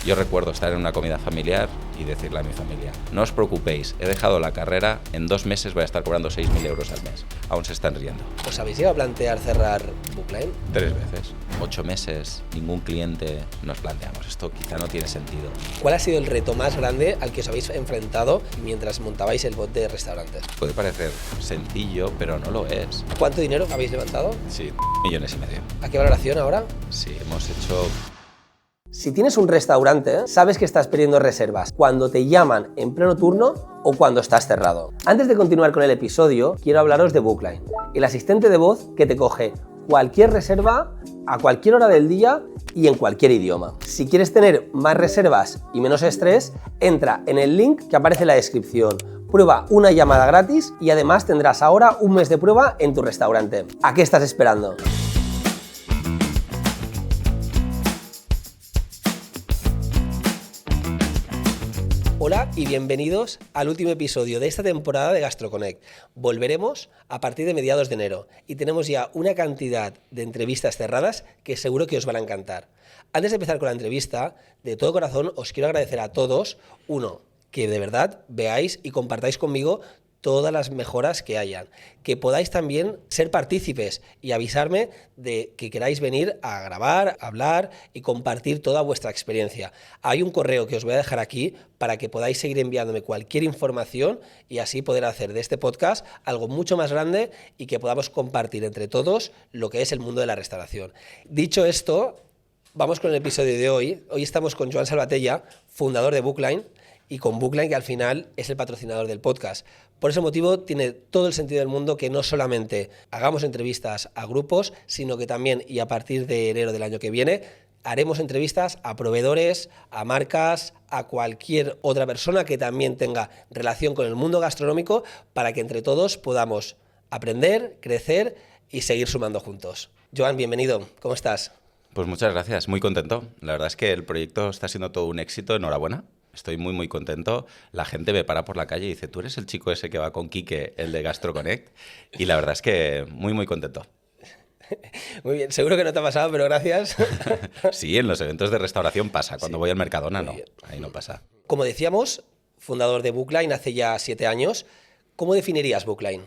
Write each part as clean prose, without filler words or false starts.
Yo recuerdo estar en una comida familiar y decirle a mi familia, no os preocupéis, he dejado la carrera, en 2 meses voy a estar cobrando 6.000 euros al mes. Aún se están riendo. ¿Os habéis llegado a plantear cerrar Bookline? 3 veces. 8 meses, ningún cliente nos planteamos. Esto quizá no tiene sentido. ¿Cuál ha sido el reto más grande al que os habéis enfrentado mientras montabais el bot de restaurantes? Puede parecer sencillo, pero no lo es. ¿Cuánto dinero habéis levantado? Sí, 1,5 millones. ¿A qué valoración ahora? Sí, hemos hecho... Si tienes un restaurante, sabes que estás perdiendo reservas cuando te llaman en pleno turno o cuando estás cerrado. Antes de continuar con el episodio, quiero hablaros de Bookline, el asistente de voz que te coge cualquier reserva a cualquier hora del día y en cualquier idioma. Si quieres tener más reservas y menos estrés, entra en el link que aparece en la descripción. Prueba una llamada gratis y además tendrás ahora un mes de prueba en tu restaurante. ¿A qué estás esperando? Hola y bienvenidos al último episodio de esta temporada de GastroConnect. Volveremos a partir de mediados de enero y tenemos ya una cantidad de entrevistas cerradas que seguro que os van a encantar. Antes de empezar con la entrevista, de todo corazón os quiero agradecer a todos, que de verdad veáis y compartáis conmigo todas las mejoras que hayan, que podáis también ser partícipes y avisarme de que queráis venir a grabar, a hablar y compartir toda vuestra experiencia. Hay un correo que os voy a dejar aquí para que podáis seguir enviándome cualquier información y así poder hacer de este podcast algo mucho más grande y que podamos compartir entre todos lo que es el mundo de la restauración. Dicho esto, vamos con el episodio de hoy. Hoy estamos con Joan Salvatella, fundador de Bookline, y con Bookline, que al final es el patrocinador del podcast. Por ese motivo tiene todo el sentido del mundo que no solamente hagamos entrevistas a grupos, sino que también, y a partir de enero del año que viene, haremos entrevistas a proveedores, a marcas, a cualquier otra persona que también tenga relación con el mundo gastronómico para que entre todos podamos aprender, crecer y seguir sumando juntos. Joan, bienvenido. ¿Cómo estás? Pues muchas gracias, muy contento. La verdad es que el proyecto está siendo todo un éxito, enhorabuena. Estoy muy contento. La gente me para por la calle y dice, ¿tú eres el chico ese que va con Quique, el de GastroConnect? Y la verdad es que muy contento. Muy bien, seguro que no te ha pasado, pero gracias. Sí, en los eventos de restauración pasa. Cuando voy al Mercadona, no. Ahí no pasa. Como decíamos, fundador de Bookline hace ya 7 años. ¿Cómo definirías Bookline?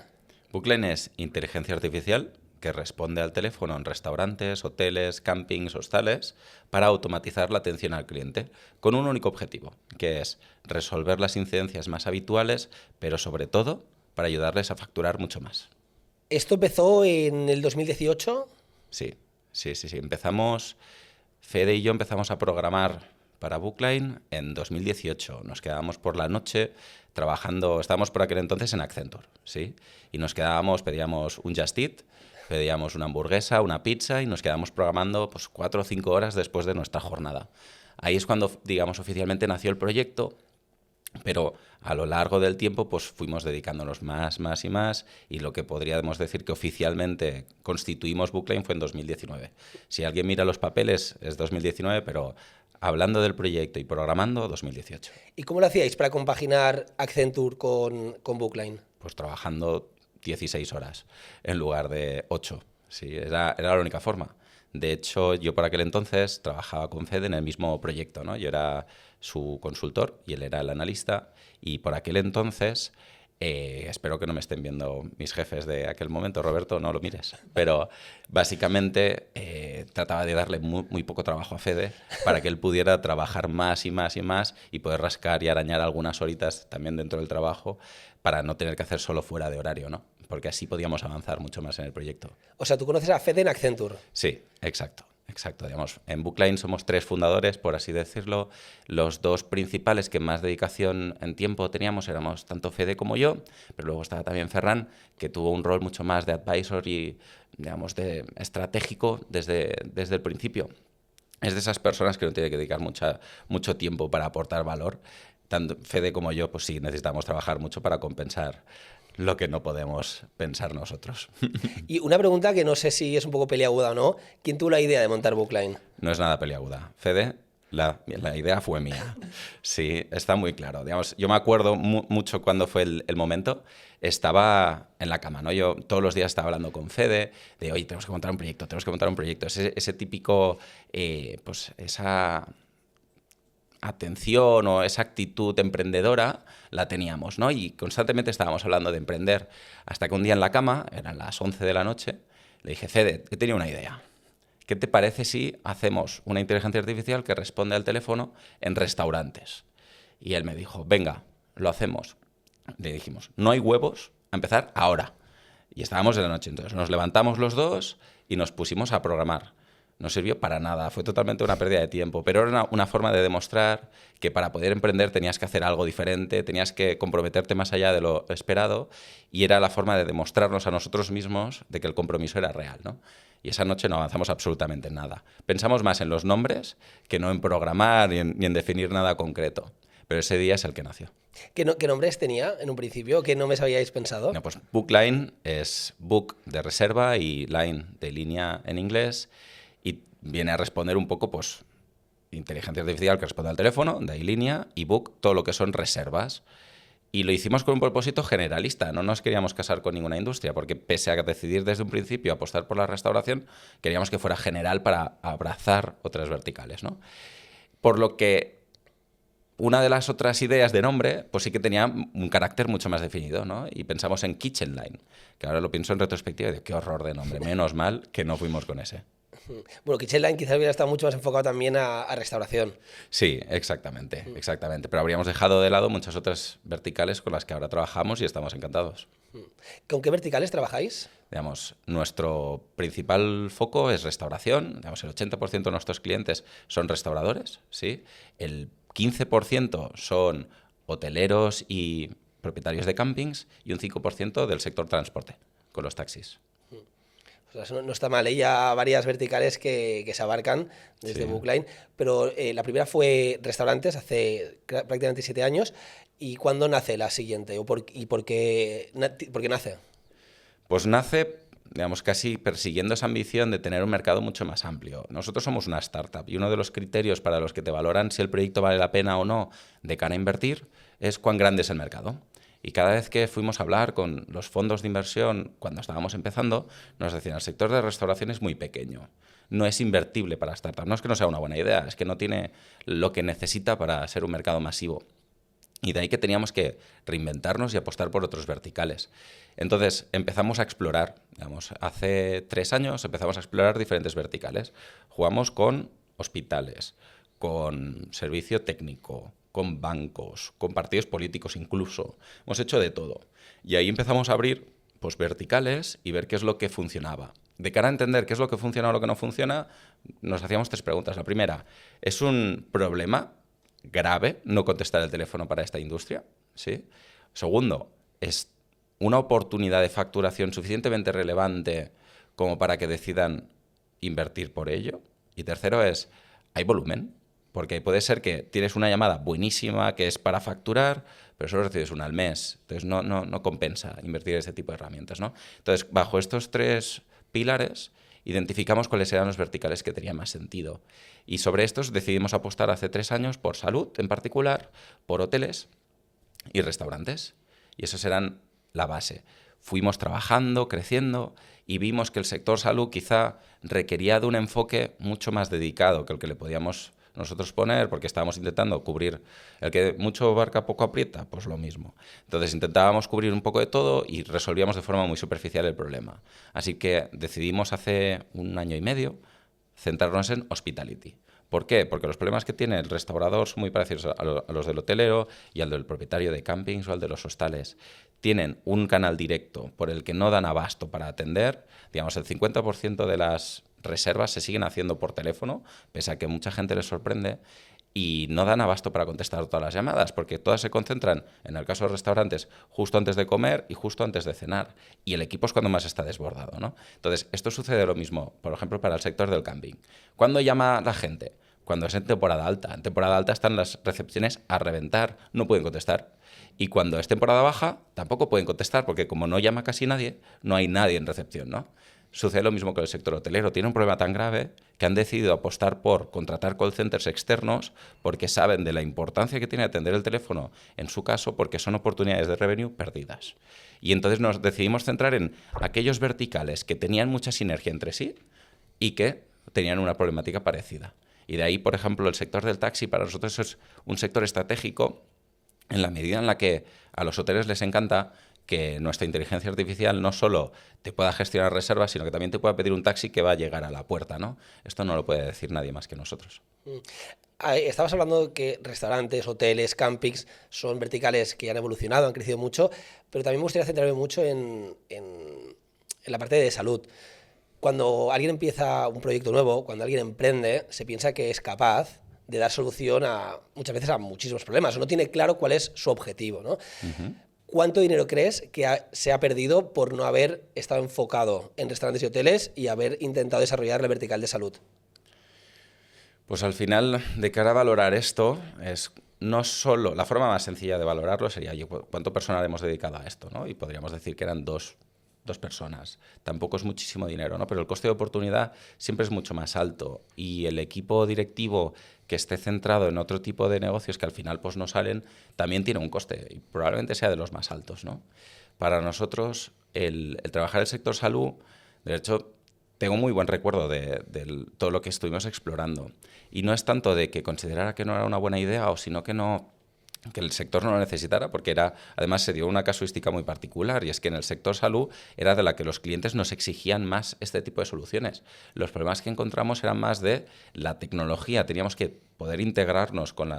Bookline es inteligencia artificial que responde al teléfono en restaurantes, hoteles, campings, hostales, para automatizar la atención al cliente, con un único objetivo, que es resolver las incidencias más habituales, pero sobre todo para ayudarles a facturar mucho más. ¿Esto empezó en el 2018? Sí. Empezamos, Fede y yo empezamos a programar para Bookline en 2018. Nos quedábamos por la noche trabajando, estábamos por aquel entonces en Accenture, ¿sí? Y nos quedábamos, pedíamos un Just Eat, pedíamos una hamburguesa, una pizza y nos quedamos programando 4 o 5 horas después de nuestra jornada. Ahí es cuando, digamos, oficialmente nació el proyecto, pero a lo largo del tiempo fuimos dedicándonos más y lo que podríamos decir que oficialmente constituimos Bookline fue en 2019. Si alguien mira los papeles es 2019, pero hablando del proyecto y programando, 2018. ¿Y cómo lo hacíais para compaginar Accenture con Bookline? Pues trabajando 16 horas en lugar de 8. Sí, era la única forma. De hecho, yo por aquel entonces trabajaba con Fede en el mismo proyecto, ¿no? Yo era su consultor y él era el analista. Y por aquel entonces, espero que no me estén viendo mis jefes de aquel momento, Roberto, no lo mires. Pero básicamente trataba de darle muy poco trabajo a Fede para que él pudiera trabajar más y poder rascar y arañar algunas horitas también dentro del trabajo para no tener que hacer solo fuera de horario, ¿no? Porque así podíamos avanzar mucho más en el proyecto. O sea, ¿tú conoces a Fede en Accenture? Sí, exacto. Digamos, en Bookline somos 3 fundadores, por así decirlo. Los 2 principales que más dedicación en tiempo teníamos éramos tanto Fede como yo, pero luego estaba también Ferran, que tuvo un rol mucho más de advisor y, digamos, de estratégico desde el principio. Es de esas personas que no tiene que dedicar mucho tiempo para aportar valor. Tanto Fede como yo, pues sí, necesitamos trabajar mucho para compensar lo que no podemos pensar nosotros. Y una pregunta que no sé si es un poco peliaguda o no. ¿Quién tuvo la idea de montar Bookline? No es nada peliaguda. Fede, la idea fue mía. Sí, está muy claro. Digamos, yo me acuerdo mucho cuando fue el momento. Estaba en la cama, ¿no? Yo todos los días estaba hablando con Fede de, oye, tenemos que montar un proyecto. Ese típico, esa atención o esa actitud emprendedora la teníamos, ¿no? Y constantemente estábamos hablando de emprender. Hasta que un día en la cama, eran las 11 de la noche, le dije, Fede, he tenido una idea. ¿Qué te parece si hacemos una inteligencia artificial que responde al teléfono en restaurantes? Y él me dijo, venga, lo hacemos. Le dijimos, no hay huevos, a empezar ahora. Y estábamos en la noche, entonces nos levantamos los dos y nos pusimos a programar. No sirvió para nada, fue totalmente una pérdida de tiempo, pero era una forma de demostrar que para poder emprender tenías que hacer algo diferente, tenías que comprometerte más allá de lo esperado, y era la forma de demostrarnos a nosotros mismos de que el compromiso era real, ¿no? Y esa noche no avanzamos absolutamente en nada. Pensamos más en los nombres que no en programar ni en definir nada concreto. Pero ese día es el que nació. ¿Qué nombres tenía en un principio? ¿Qué nombres habíais pensado? No, pues Bookline es book de reserva y line de línea en inglés, y viene a responder un poco, pues, inteligencia artificial que responde al teléfono, de ahí línea, y book, todo lo que son reservas. Y lo hicimos con un propósito generalista, no nos queríamos casar con ninguna industria, porque pese a decidir desde un principio apostar por la restauración, queríamos que fuera general para abrazar otras verticales, ¿no? Por lo que una de las otras ideas de nombre, pues sí que tenía un carácter mucho más definido, ¿no? Y pensamos en Kitchen Line, que ahora lo pienso en retrospectiva y digo, qué horror de nombre, menos mal que no fuimos con ese. Bueno, Kitchen Line quizás hubiera estado mucho más enfocado también a restauración. Sí, exactamente, exactamente. Pero habríamos dejado de lado muchas otras verticales con las que ahora trabajamos y estamos encantados. ¿Con qué verticales trabajáis? Digamos, nuestro principal foco es restauración. Digamos, el 80% de nuestros clientes son restauradores, ¿sí? El 15% son hoteleros y propietarios de campings, y un 5% del sector transporte, con los taxis. O sea, no está mal, hay ya varias verticales que se abarcan desde Sí. Bookline, pero la primera fue restaurantes hace prácticamente 7 años. ¿Y cuándo nace la siguiente? ¿Y por qué nace? Pues nace, digamos, casi persiguiendo esa ambición de tener un mercado mucho más amplio. Nosotros somos una startup y uno de los criterios para los que te valoran si el proyecto vale la pena o no de cara a invertir es cuán grande es el mercado. Y cada vez que fuimos a hablar con los fondos de inversión cuando estábamos empezando, nos decían, el sector de restauración es muy pequeño, no es invertible para startups. No es que no sea una buena idea, es que no tiene lo que necesita para ser un mercado masivo. Y de ahí que teníamos que reinventarnos y apostar por otros verticales. Entonces empezamos a explorar, digamos, hace 3 años empezamos a explorar diferentes verticales. Jugamos con hospitales, con servicio técnico, con bancos, con partidos políticos incluso. Hemos hecho de todo. Y ahí empezamos a abrir, pues, verticales y ver qué es lo que funcionaba. De cara a entender qué es lo que funciona o lo que no funciona, nos hacíamos 3 preguntas. La primera, ¿es un problema grave no contestar el teléfono para esta industria? ¿Sí? Segundo, ¿es una oportunidad de facturación suficientemente relevante como para que decidan invertir por ello? Y tercero es, ¿hay volumen? Porque puede ser que tienes una llamada buenísima que es para facturar, pero solo recibes una al mes. Entonces no compensa invertir en este tipo de herramientas, ¿no? Entonces, bajo estos 3 pilares, identificamos cuáles eran los verticales que tenían más sentido. Y sobre estos decidimos apostar hace 3 años por salud en particular, por hoteles y restaurantes. Y esos eran la base. Fuimos trabajando, creciendo, y vimos que el sector salud quizá requería de un enfoque mucho más dedicado que el que le podíamos nosotros poner, porque estábamos intentando cubrir el que mucho abarca poco aprieta, pues lo mismo. Entonces intentábamos cubrir un poco de todo y resolvíamos de forma muy superficial el problema. Así que decidimos hace 1 año y medio centrarnos en hospitality. ¿Por qué? Porque los problemas que tiene el restaurador son muy parecidos a los del hotelero y al del propietario de campings o al de los hostales. Tienen un canal directo por el que no dan abasto para atender. Digamos, el 50% de las reservas se siguen haciendo por teléfono, pese a que mucha gente les sorprende, y no dan abasto para contestar todas las llamadas, porque todas se concentran, en el caso de los restaurantes, justo antes de comer y justo antes de cenar, y el equipo es cuando más está desbordado, ¿no? Entonces, esto sucede lo mismo, por ejemplo, para el sector del camping. ¿Cuándo llama la gente? Cuando es en temporada alta. En temporada alta están las recepciones a reventar, no pueden contestar. Y cuando es temporada baja, tampoco pueden contestar, porque como no llama casi nadie, no hay nadie en recepción, ¿no? Sucede lo mismo con el sector hotelero. Tiene un problema tan grave que han decidido apostar por contratar call centers externos porque saben de la importancia que tiene atender el teléfono en su caso, porque son oportunidades de revenue perdidas. Y entonces nos decidimos centrar en aquellos verticales que tenían mucha sinergia entre sí y que tenían una problemática parecida. Y de ahí, por ejemplo, el sector del taxi para nosotros es un sector estratégico en la medida en la que a los hoteles les encanta que nuestra inteligencia artificial no solo te pueda gestionar reservas, sino que también te pueda pedir un taxi que va a llegar a la puerta, ¿no? Esto no lo puede decir nadie más que nosotros. Estabas hablando de que restaurantes, hoteles, campings son verticales que han evolucionado, han crecido mucho, pero también me gustaría centrarme mucho en la parte de salud. Cuando alguien empieza un proyecto nuevo, cuando alguien emprende, se piensa que es capaz de dar solución muchas veces a muchísimos problemas, o no tiene claro cuál es su objetivo, ¿no? ¿Cuánto dinero crees que se ha perdido por no haber estado enfocado en restaurantes y hoteles y haber intentado desarrollar la vertical de salud? Pues al final, de cara a valorar esto, es no solo... La forma más sencilla de valorarlo sería cuánto personal hemos dedicado a esto, ¿no? Y podríamos decir que eran dos personas. Tampoco es muchísimo dinero, ¿no? Pero el coste de oportunidad siempre es mucho más alto y el equipo directivo que esté centrado en otro tipo de negocios que al final pues no salen, también tiene un coste y probablemente sea de los más altos, ¿no? Para nosotros, el trabajar el sector salud, de hecho, tengo muy buen recuerdo de todo lo que estuvimos explorando. Y no es tanto de que considerara que no era una buena idea o sino que el sector no lo necesitara, porque además se dio una casuística muy particular, y es que en el sector salud era de la que los clientes nos exigían más este tipo de soluciones. Los problemas que encontramos eran más de la tecnología, teníamos que poder integrarnos con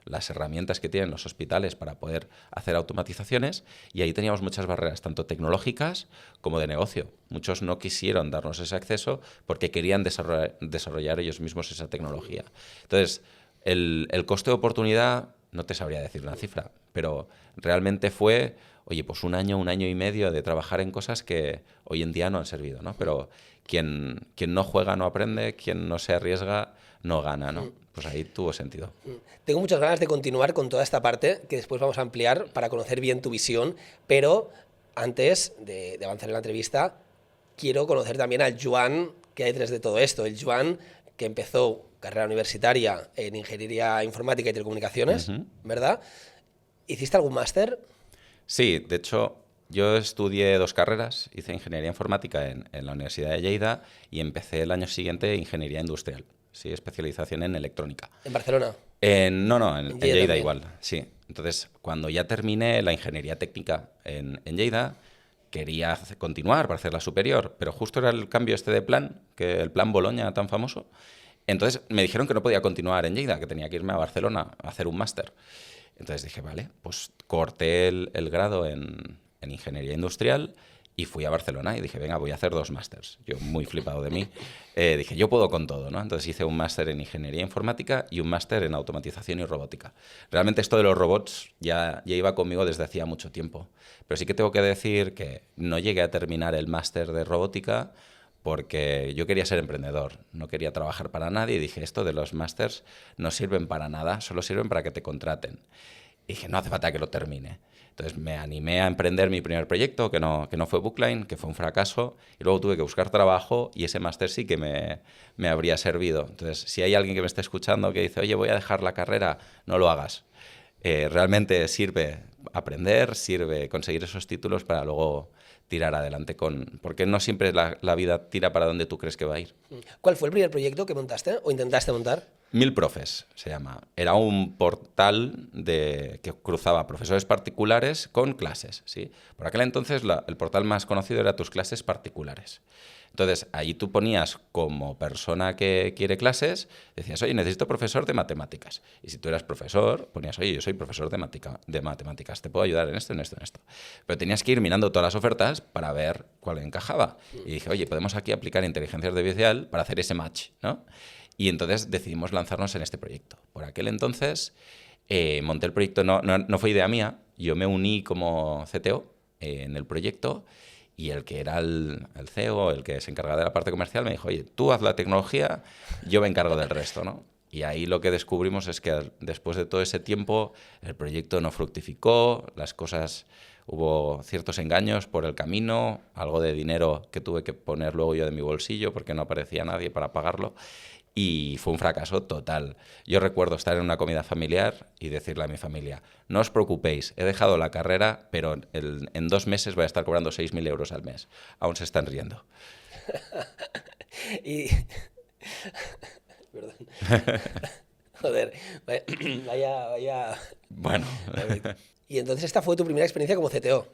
las herramientas que tienen los hospitales para poder hacer automatizaciones, y ahí teníamos muchas barreras, tanto tecnológicas como de negocio. Muchos no quisieron darnos ese acceso porque querían desarrollar ellos mismos esa tecnología. Entonces, el coste de oportunidad... No te sabría decir una cifra, pero realmente fue, oye, pues un año y medio de trabajar en cosas que hoy en día no han servido, ¿no? Pero quien no juega no aprende, quien no se arriesga no gana, ¿no? Pues ahí tuvo sentido. Tengo muchas ganas de continuar con toda esta parte, que después vamos a ampliar para conocer bien tu visión, pero antes de avanzar en la entrevista, quiero conocer también al Joan que hay detrás de todo esto. El Joan que empezó carrera universitaria en Ingeniería Informática y Telecomunicaciones, ¿verdad? ¿Hiciste algún máster? Sí, de hecho, yo estudié 2 carreras, hice Ingeniería Informática en la Universidad de Lleida y empecé el año siguiente Ingeniería Industrial, sí, especialización en electrónica. ¿En Barcelona? No, en Lleida también. igual, sí. Entonces, cuando ya terminé la Ingeniería Técnica en Lleida, quería continuar para hacer la superior, pero justo era el cambio de plan, que el plan Boloña tan famoso. Entonces me dijeron que no podía continuar en Lleida, que tenía que irme a Barcelona a hacer un máster. Entonces dije, vale, pues corté el grado en Ingeniería Industrial y fui a Barcelona y dije, venga, voy a hacer 2 másters. Yo muy flipado de mí. Dije, yo puedo con todo, ¿no? Entonces hice un máster en Ingeniería Informática y un máster en Automatización y Robótica. Realmente esto de los robots ya iba conmigo desde hacía mucho tiempo. Pero sí que tengo que decir que no llegué a terminar el máster de Robótica porque yo quería ser emprendedor, no quería trabajar para nadie y dije, esto de los másters no sirven para nada, solo sirven para que te contraten. Y dije, no hace falta que lo termine. Entonces me animé a emprender mi primer proyecto, que no fue Bookline, que fue un fracaso, y luego tuve que buscar trabajo y ese máster sí que me habría servido. Entonces, si hay alguien que me esté escuchando que dice, oye, voy a dejar la carrera, no lo hagas. Realmente sirve aprender, sirve conseguir esos títulos para luego tirar adelante porque no siempre la vida tira para donde tú crees que va a ir. ¿Cuál fue el primer proyecto que montaste o intentaste montar? 1000 Profes se llama. Era un portal que cruzaba profesores particulares con clases, ¿sí? Por aquel entonces el portal más conocido era Tus Clases Particulares. Entonces, allí tú ponías como persona que quiere clases, decías, oye, necesito profesor de matemáticas. Y si tú eras profesor, ponías, oye, yo soy profesor de matemáticas, te puedo ayudar en esto, en esto, en esto. Pero tenías que ir mirando todas las ofertas para ver cuál encajaba. Y dije, oye, podemos aquí aplicar inteligencia artificial para hacer ese match, ¿no? Y entonces decidimos lanzarnos en este proyecto. Por aquel entonces monté el proyecto, no fue idea mía, yo me uní como CTO en el proyecto y el que era el CEO, el que se encargaba de la parte comercial, me dijo, oye, tú haz la tecnología, yo me encargo del resto, ¿no? Y ahí lo que descubrimos es que después de todo ese tiempo el proyecto no fructificó, las cosas... Hubo ciertos engaños por el camino, algo de dinero que tuve que poner luego yo de mi bolsillo porque no aparecía nadie para pagarlo. Y fue un fracaso total. Yo recuerdo estar en una comida familiar y decirle a mi familia, no os preocupéis, he dejado la carrera, pero en 2 meses voy a estar cobrando 6.000 euros al mes. Aún se están riendo. Y Perdón. Joder, vaya. Bueno. Y entonces esta fue tu primera experiencia como CTO.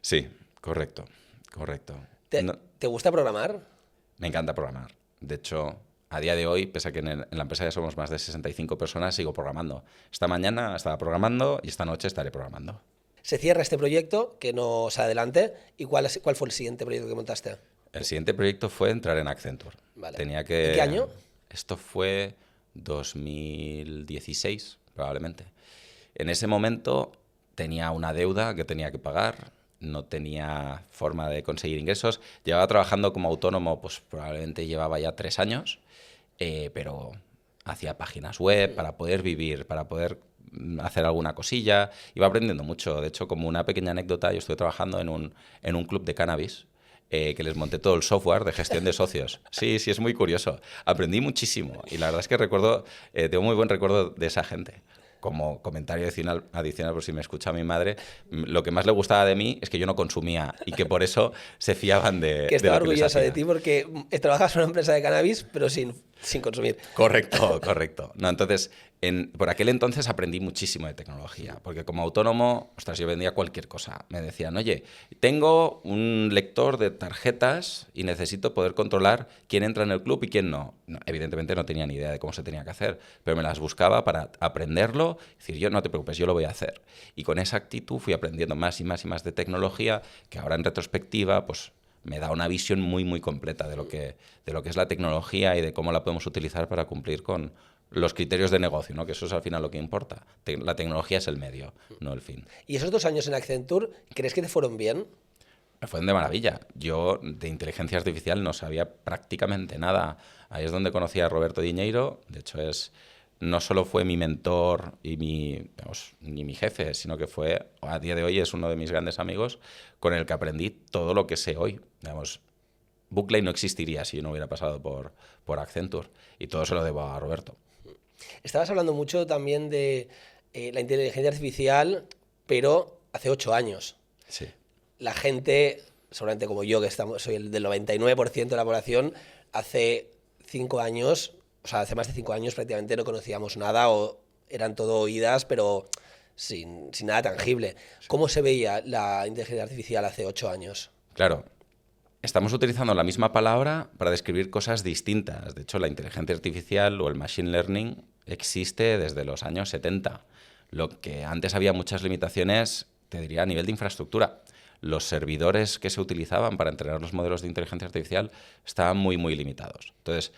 Sí, correcto. ¿Te gusta programar? Me encanta programar. De hecho, a día de hoy, pese a que en la empresa ya somos más de 65 personas, sigo programando. Esta mañana estaba programando y esta noche estaré programando. Se cierra este proyecto, que no sale adelante. ¿Y cuál fue el siguiente proyecto que montaste? El siguiente proyecto fue entrar en Accenture. Vale. ¿En qué año? Esto fue 2016, probablemente. En ese momento tenía una deuda que tenía que pagar, no tenía forma de conseguir ingresos. Llevaba trabajando como autónomo, pues probablemente llevaba ya 3 años, pero hacía páginas web para poder vivir, para poder hacer alguna cosilla. Iba aprendiendo mucho. De hecho, como una pequeña anécdota, yo estuve trabajando en un club de cannabis, que les monté todo el software de gestión de socios. Sí, es muy curioso. Aprendí muchísimo y la verdad es que tengo muy buen recuerdo de esa gente. Como comentario adicional, por si me escucha mi madre, lo que más le gustaba de mí es que yo no consumía y que por eso se fiaban de que estaba lo que les orgullosa hacía. de ti porque trabajas en una empresa de cannabis, pero sin consumir. Correcto. No, entonces, por aquel entonces aprendí muchísimo de tecnología, porque como autónomo, ostras, yo vendía cualquier cosa. Me decían, oye, tengo un lector de tarjetas y necesito poder controlar quién entra en el club y quién no. Evidentemente no tenía ni idea de cómo se tenía que hacer, pero me las buscaba para aprenderlo, decir, yo no te preocupes, yo lo voy a hacer. Y con esa actitud fui aprendiendo más y más y más de tecnología, que ahora en retrospectiva, pues me da una visión muy, muy completa de lo que es la tecnología y de cómo la podemos utilizar para cumplir con los criterios de negocio, ¿no? Que eso es al final lo que importa. La tecnología es el medio, no el fin. ¿Y esos 2 años en Accenture, crees que te fueron bien? Me fueron de maravilla. Yo de inteligencia artificial no sabía prácticamente nada. Ahí es donde conocí a Roberto Diñeiro. De hecho, no solo fue mi mentor y ni mi jefe, sino que a día de hoy es uno de mis grandes amigos con el que aprendí todo lo que sé hoy. Bookline no existiría si yo no hubiera pasado por Accenture y todo se lo debo a Roberto. Estabas hablando mucho también de la inteligencia artificial, pero hace 8 años. Sí. La gente, seguramente como yo, soy el del 99% de la población, hace 5 años, o sea, hace más de 5 años prácticamente no conocíamos nada o eran todo oídas, pero sin nada tangible. Sí. ¿Cómo se veía la inteligencia artificial hace 8 años? Claro. Estamos utilizando la misma palabra para describir cosas distintas. De hecho, la inteligencia artificial o el machine learning existe desde los años 70. Lo que antes había muchas limitaciones, te diría, a nivel de infraestructura. Los servidores que se utilizaban para entrenar los modelos de inteligencia artificial estaban muy, muy limitados. Entonces,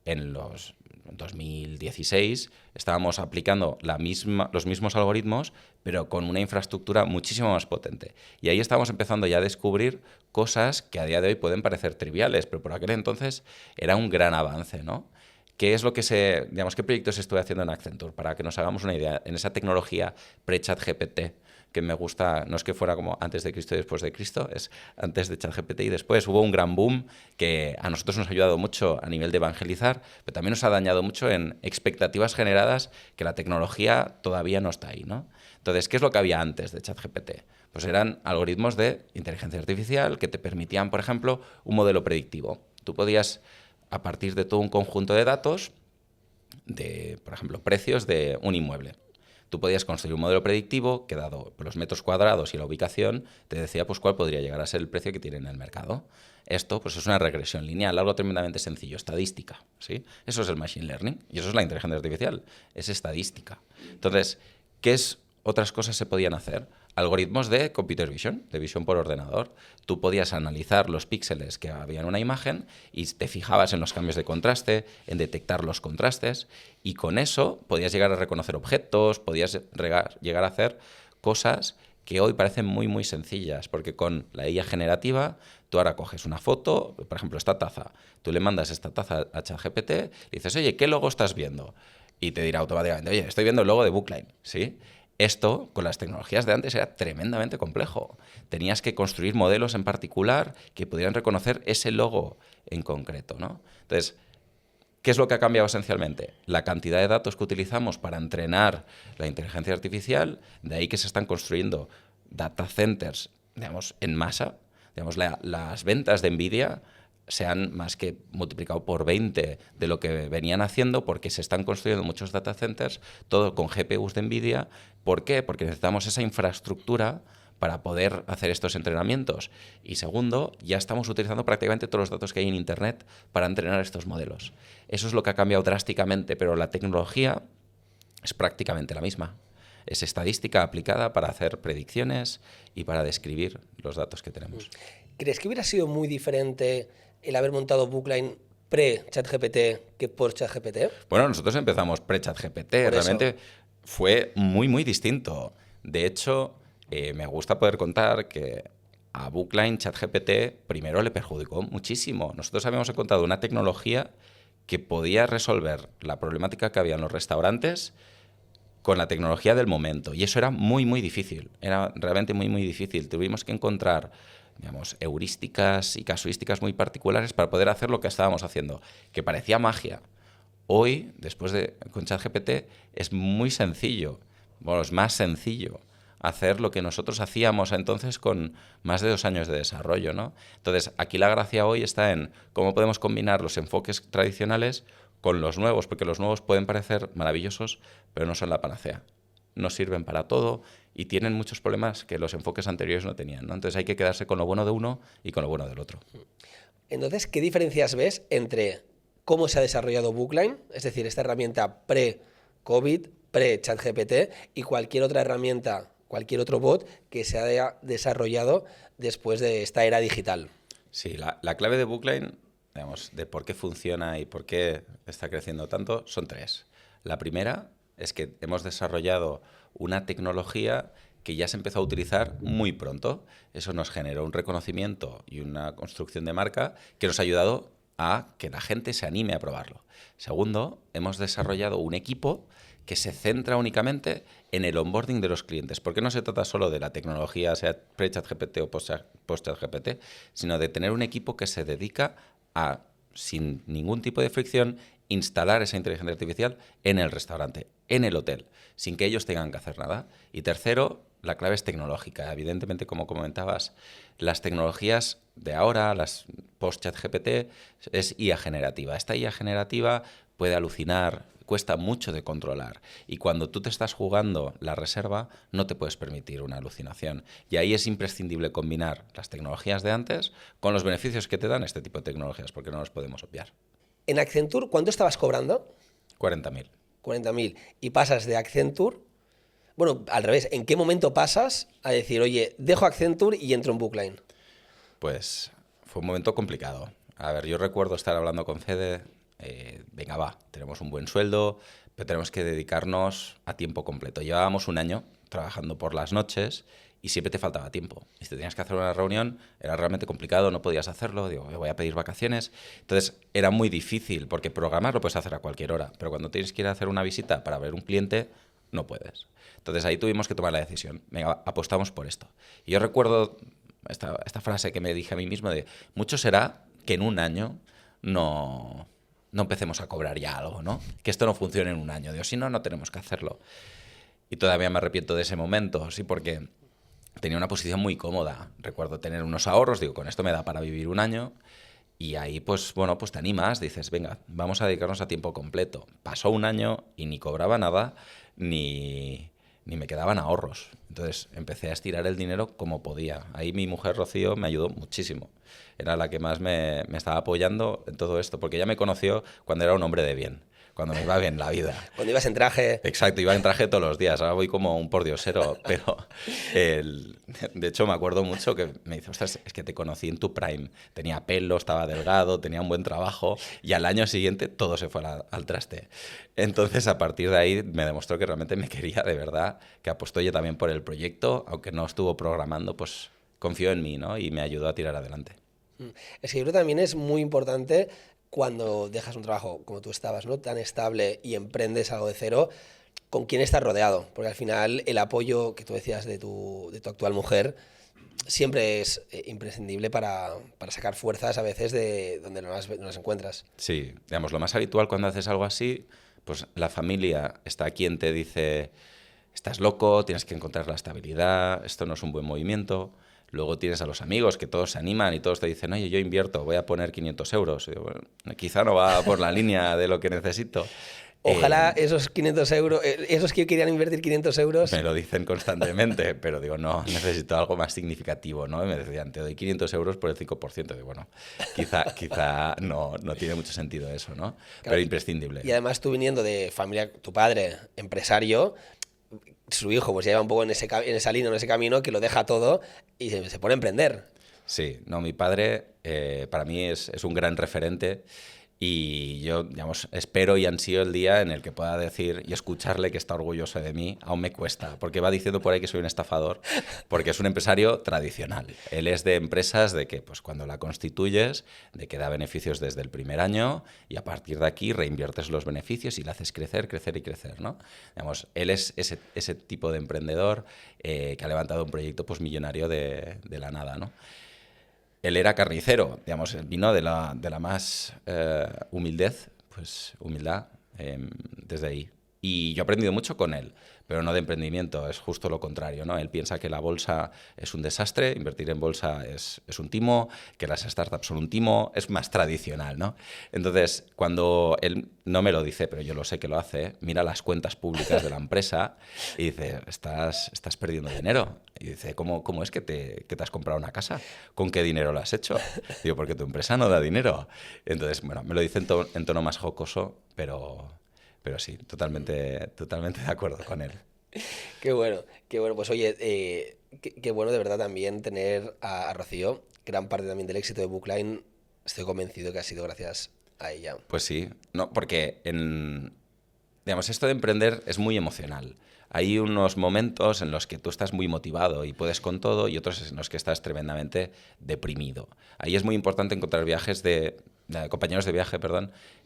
en 2016 estábamos aplicando los mismos algoritmos, pero con una infraestructura muchísimo más potente. Y ahí estábamos empezando ya a descubrir cosas que a día de hoy pueden parecer triviales, pero por aquel entonces era un gran avance, ¿no? ¿Qué es lo que qué proyectos estuve haciendo en Accenture? Para que nos hagamos una idea, en esa tecnología pre-ChatGPT, que me gusta, no es que fuera como antes de Cristo y después de Cristo, es antes de ChatGPT y después. Hubo un gran boom que a nosotros nos ha ayudado mucho a nivel de evangelizar, pero también nos ha dañado mucho en expectativas generadas que la tecnología todavía no está ahí, ¿no? Entonces, ¿qué es lo que había antes de ChatGPT? Pues eran algoritmos de inteligencia artificial que te permitían, por ejemplo, un modelo predictivo. Tú podías, a partir de todo un conjunto de datos, por ejemplo, precios de un inmueble. Tú podías construir un modelo predictivo que, dado los metros cuadrados y la ubicación, te decía pues cuál podría llegar a ser el precio que tiene en el mercado. Esto pues es una regresión lineal, algo tremendamente sencillo, estadística, ¿sí? Eso es el machine learning y eso es la inteligencia artificial, es estadística. Entonces, ¿qué otras cosas se podían hacer? Algoritmos de computer vision, de visión por ordenador. Tú podías analizar los píxeles que había en una imagen y te fijabas en los cambios de contraste, en detectar los contrastes, y con eso podías llegar a reconocer objetos, podías llegar a hacer cosas que hoy parecen muy, muy sencillas, porque con la IA generativa tú ahora coges una foto, por ejemplo, esta taza, tú le mandas esta taza a ChatGPT, le dices, oye, ¿qué logo estás viendo? Y te dirá automáticamente, oye, estoy viendo el logo de Bookline, ¿sí? Esto, con las tecnologías de antes, era tremendamente complejo. Tenías que construir modelos en particular que pudieran reconocer ese logo en concreto, ¿no? Entonces, ¿qué es lo que ha cambiado esencialmente? La cantidad de datos que utilizamos para entrenar la inteligencia artificial, de ahí que se están construyendo data centers, digamos, en masa. Digamos, las ventas de NVIDIA se han más que multiplicado por 20 de lo que venían haciendo, porque se están construyendo muchos data centers, todo con GPUs de NVIDIA. ¿Por qué? Porque necesitamos esa infraestructura para poder hacer estos entrenamientos. Y segundo, ya estamos utilizando prácticamente todos los datos que hay en Internet para entrenar estos modelos. Eso es lo que ha cambiado drásticamente, pero la tecnología es prácticamente la misma. Es estadística aplicada para hacer predicciones y para describir los datos que tenemos. ¿Crees que hubiera sido muy diferente el haber montado Bookline pre-ChatGPT que por ChatGPT? Bueno, nosotros empezamos pre-ChatGPT. Realmente fue muy, muy distinto. De hecho, me gusta poder contar que a Bookline ChatGPT primero le perjudicó muchísimo. Nosotros habíamos encontrado una tecnología que podía resolver la problemática que había en los restaurantes con la tecnología del momento. Y eso era muy, muy difícil. Era realmente muy, muy difícil. Tuvimos que encontrar, digamos, heurísticas y casuísticas muy particulares para poder hacer lo que estábamos haciendo, que parecía magia. Hoy, con ChatGPT, es muy sencillo, bueno, es más sencillo hacer lo que nosotros hacíamos entonces con más de 2 años de desarrollo, ¿no? Entonces, aquí la gracia hoy está en cómo podemos combinar los enfoques tradicionales con los nuevos, porque los nuevos pueden parecer maravillosos, pero no son la panacea. No sirven para todo y tienen muchos problemas que los enfoques anteriores no tenían, ¿no? Entonces hay que quedarse con lo bueno de uno y con lo bueno del otro. Entonces, ¿qué diferencias ves entre cómo se ha desarrollado Bookline, es decir, esta herramienta pre-COVID, pre-ChatGPT, y cualquier otra herramienta, cualquier otro bot que se haya desarrollado después de esta era digital? Sí, la clave de Bookline, digamos, de por qué funciona y por qué está creciendo tanto, son 3. La primera es que hemos desarrollado una tecnología que ya se empezó a utilizar muy pronto. Eso nos generó un reconocimiento y una construcción de marca que nos ha ayudado a que la gente se anime a probarlo. Segundo, hemos desarrollado un equipo que se centra únicamente en el onboarding de los clientes, porque no se trata solo de la tecnología, sea pre-ChatGPT o post-ChatGPT, sino de tener un equipo que se dedica a, sin ningún tipo de fricción, instalar esa inteligencia artificial en el restaurante, en el hotel, sin que ellos tengan que hacer nada. Y tercero, la clave es tecnológica. Evidentemente, como comentabas, las tecnologías de ahora, las post-ChatGPT, es IA generativa. Esta IA generativa puede alucinar, cuesta mucho de controlar. Y cuando tú te estás jugando la reserva, no te puedes permitir una alucinación. Y ahí es imprescindible combinar las tecnologías de antes con los beneficios que te dan este tipo de tecnologías, porque no los podemos obviar. En Accenture, ¿cuánto estabas cobrando? 40.000. 40.000. Y pasas de Accenture, bueno, al revés, ¿en qué momento pasas a decir, oye, dejo Accenture y entro en Bookline? Pues fue un momento complicado. A ver, yo recuerdo estar hablando con Fede, venga, va, tenemos un buen sueldo, pero tenemos que dedicarnos a tiempo completo. Llevábamos 1 año trabajando por las noches y siempre te faltaba tiempo. Y si te tenías que hacer una reunión, era realmente complicado, no podías hacerlo, digo, voy a pedir vacaciones. Entonces, era muy difícil, porque programar lo puedes hacer a cualquier hora, pero cuando tienes que ir a hacer una visita para ver un cliente, no puedes. Entonces, ahí tuvimos que tomar la decisión. Venga, apostamos por esto. Y yo recuerdo esta frase que me dije a mí mismo de, mucho será que en 1 año no empecemos a cobrar ya algo, ¿no? Que esto no funcione en 1 año. Digo, si no, no tenemos que hacerlo. Y todavía me arrepiento de ese momento, sí, porque tenía una posición muy cómoda. Recuerdo tener unos ahorros, digo, con esto me da para vivir 1 año. Y ahí, pues, bueno, pues te animas, dices, venga, vamos a dedicarnos a tiempo completo. Pasó 1 año y ni cobraba nada, ni me quedaban ahorros. Entonces empecé a estirar el dinero como podía. Ahí mi mujer, Rocío, me ayudó muchísimo. Era la que más me estaba apoyando en todo esto, porque ella me conoció cuando era un hombre de bien, cuando me iba bien la vida. Cuando ibas en traje. Exacto, iba en traje todos los días, ahora voy como un pordiosero, pero de hecho me acuerdo mucho que me dice, ostras, es que te conocí en tu prime, tenía pelo, estaba delgado, tenía un buen trabajo y al año siguiente todo se fue al traste. Entonces a partir de ahí me demostró que realmente me quería de verdad, que apostó ella también por el proyecto, aunque no estuvo programando, pues confió en mí, ¿no? Y me ayudó a tirar adelante. Es que yo creo que también es muy importante cuando dejas un trabajo como tú estabas, ¿no? Tan estable y emprendes algo de cero, con quién estás rodeado. Porque al final el apoyo que tú decías de tu actual mujer siempre es imprescindible para sacar fuerzas a veces de donde no las encuentras. Sí, digamos, lo más habitual cuando haces algo así, pues la familia está quien te dice, estás loco, tienes que encontrar la estabilidad, esto no es un buen movimiento. Luego tienes a los amigos que todos se animan y todos te dicen, oye, yo invierto, voy a poner 500 euros. Y digo, bueno, quizá no va por la línea de lo que necesito. Ojalá esos 500 euros, esos que querían invertir 500 euros... Me lo dicen constantemente, pero digo, no, necesito algo más significativo, ¿no? Y me decían, te doy 500 euros por el 5%. Digo, bueno, quizá no tiene mucho sentido eso, ¿no? Claro, pero imprescindible. Y además tú viniendo de familia, tu padre, empresario, su hijo pues ya lleva un poco en esa línea, en ese camino, que lo deja todo y se pone a emprender. Sí, no, mi padre para mí es un gran referente. Y yo, digamos, espero y ansío el día en el que pueda decir y escucharle que está orgulloso de mí. Aún me cuesta, porque va diciendo por ahí que soy un estafador, porque es un empresario tradicional. Él es de empresas de que pues, cuando la constituyes, de que da beneficios desde el primer año y a partir de aquí reinviertes los beneficios y le haces crecer, crecer y crecer, ¿no? Digamos, él es ese tipo de emprendedor que ha levantado un proyecto pues, millonario de la nada, ¿no? Él era carnicero, digamos, vino de la más humildad, desde ahí. Y yo he aprendido mucho con él, pero no de emprendimiento, es justo lo contrario, ¿no? Él piensa que la bolsa es un desastre, invertir en bolsa es un timo, que las startups son un timo, es más tradicional, ¿no? Entonces, cuando él no me lo dice, pero yo lo sé que lo hace, mira las cuentas públicas de la empresa y dice, estás perdiendo dinero. Y dice, ¿cómo es que te has comprado una casa? ¿Con qué dinero lo has hecho? Digo, porque tu empresa no da dinero. Entonces, bueno, me lo dice en tono más jocoso, pero sí, totalmente de acuerdo con él. Qué bueno. Pues oye, qué bueno de verdad también tener a Rocío. Gran parte también del éxito de Bookline, estoy convencido que ha sido gracias a ella. Pues sí, no, porque digamos, esto de emprender es muy emocional. Hay unos momentos en los que tú estás muy motivado y puedes con todo y otros en los que estás tremendamente deprimido. Ahí es muy importante encontrar compañeros de viaje,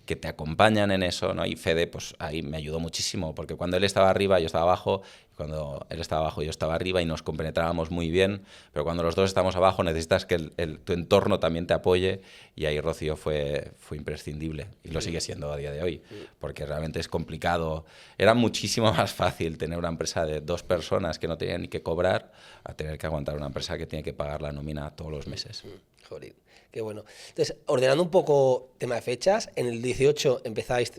que te acompañan en eso, ¿no? Y Fede, pues ahí me ayudó muchísimo, porque cuando él estaba arriba, yo estaba abajo, y cuando él estaba abajo, yo estaba arriba y nos compenetrábamos muy bien, pero cuando los dos estamos abajo necesitas que tu entorno también te apoye y ahí Rocío fue imprescindible y lo sigue siendo a día de hoy, porque realmente es complicado. Era muchísimo más fácil tener una empresa de 2 personas que no tenían ni que cobrar a tener que aguantar una empresa que tiene que pagar la nómina todos los meses. Joder, qué bueno. Entonces, ordenando un poco tema de fechas, en el 18 empezáis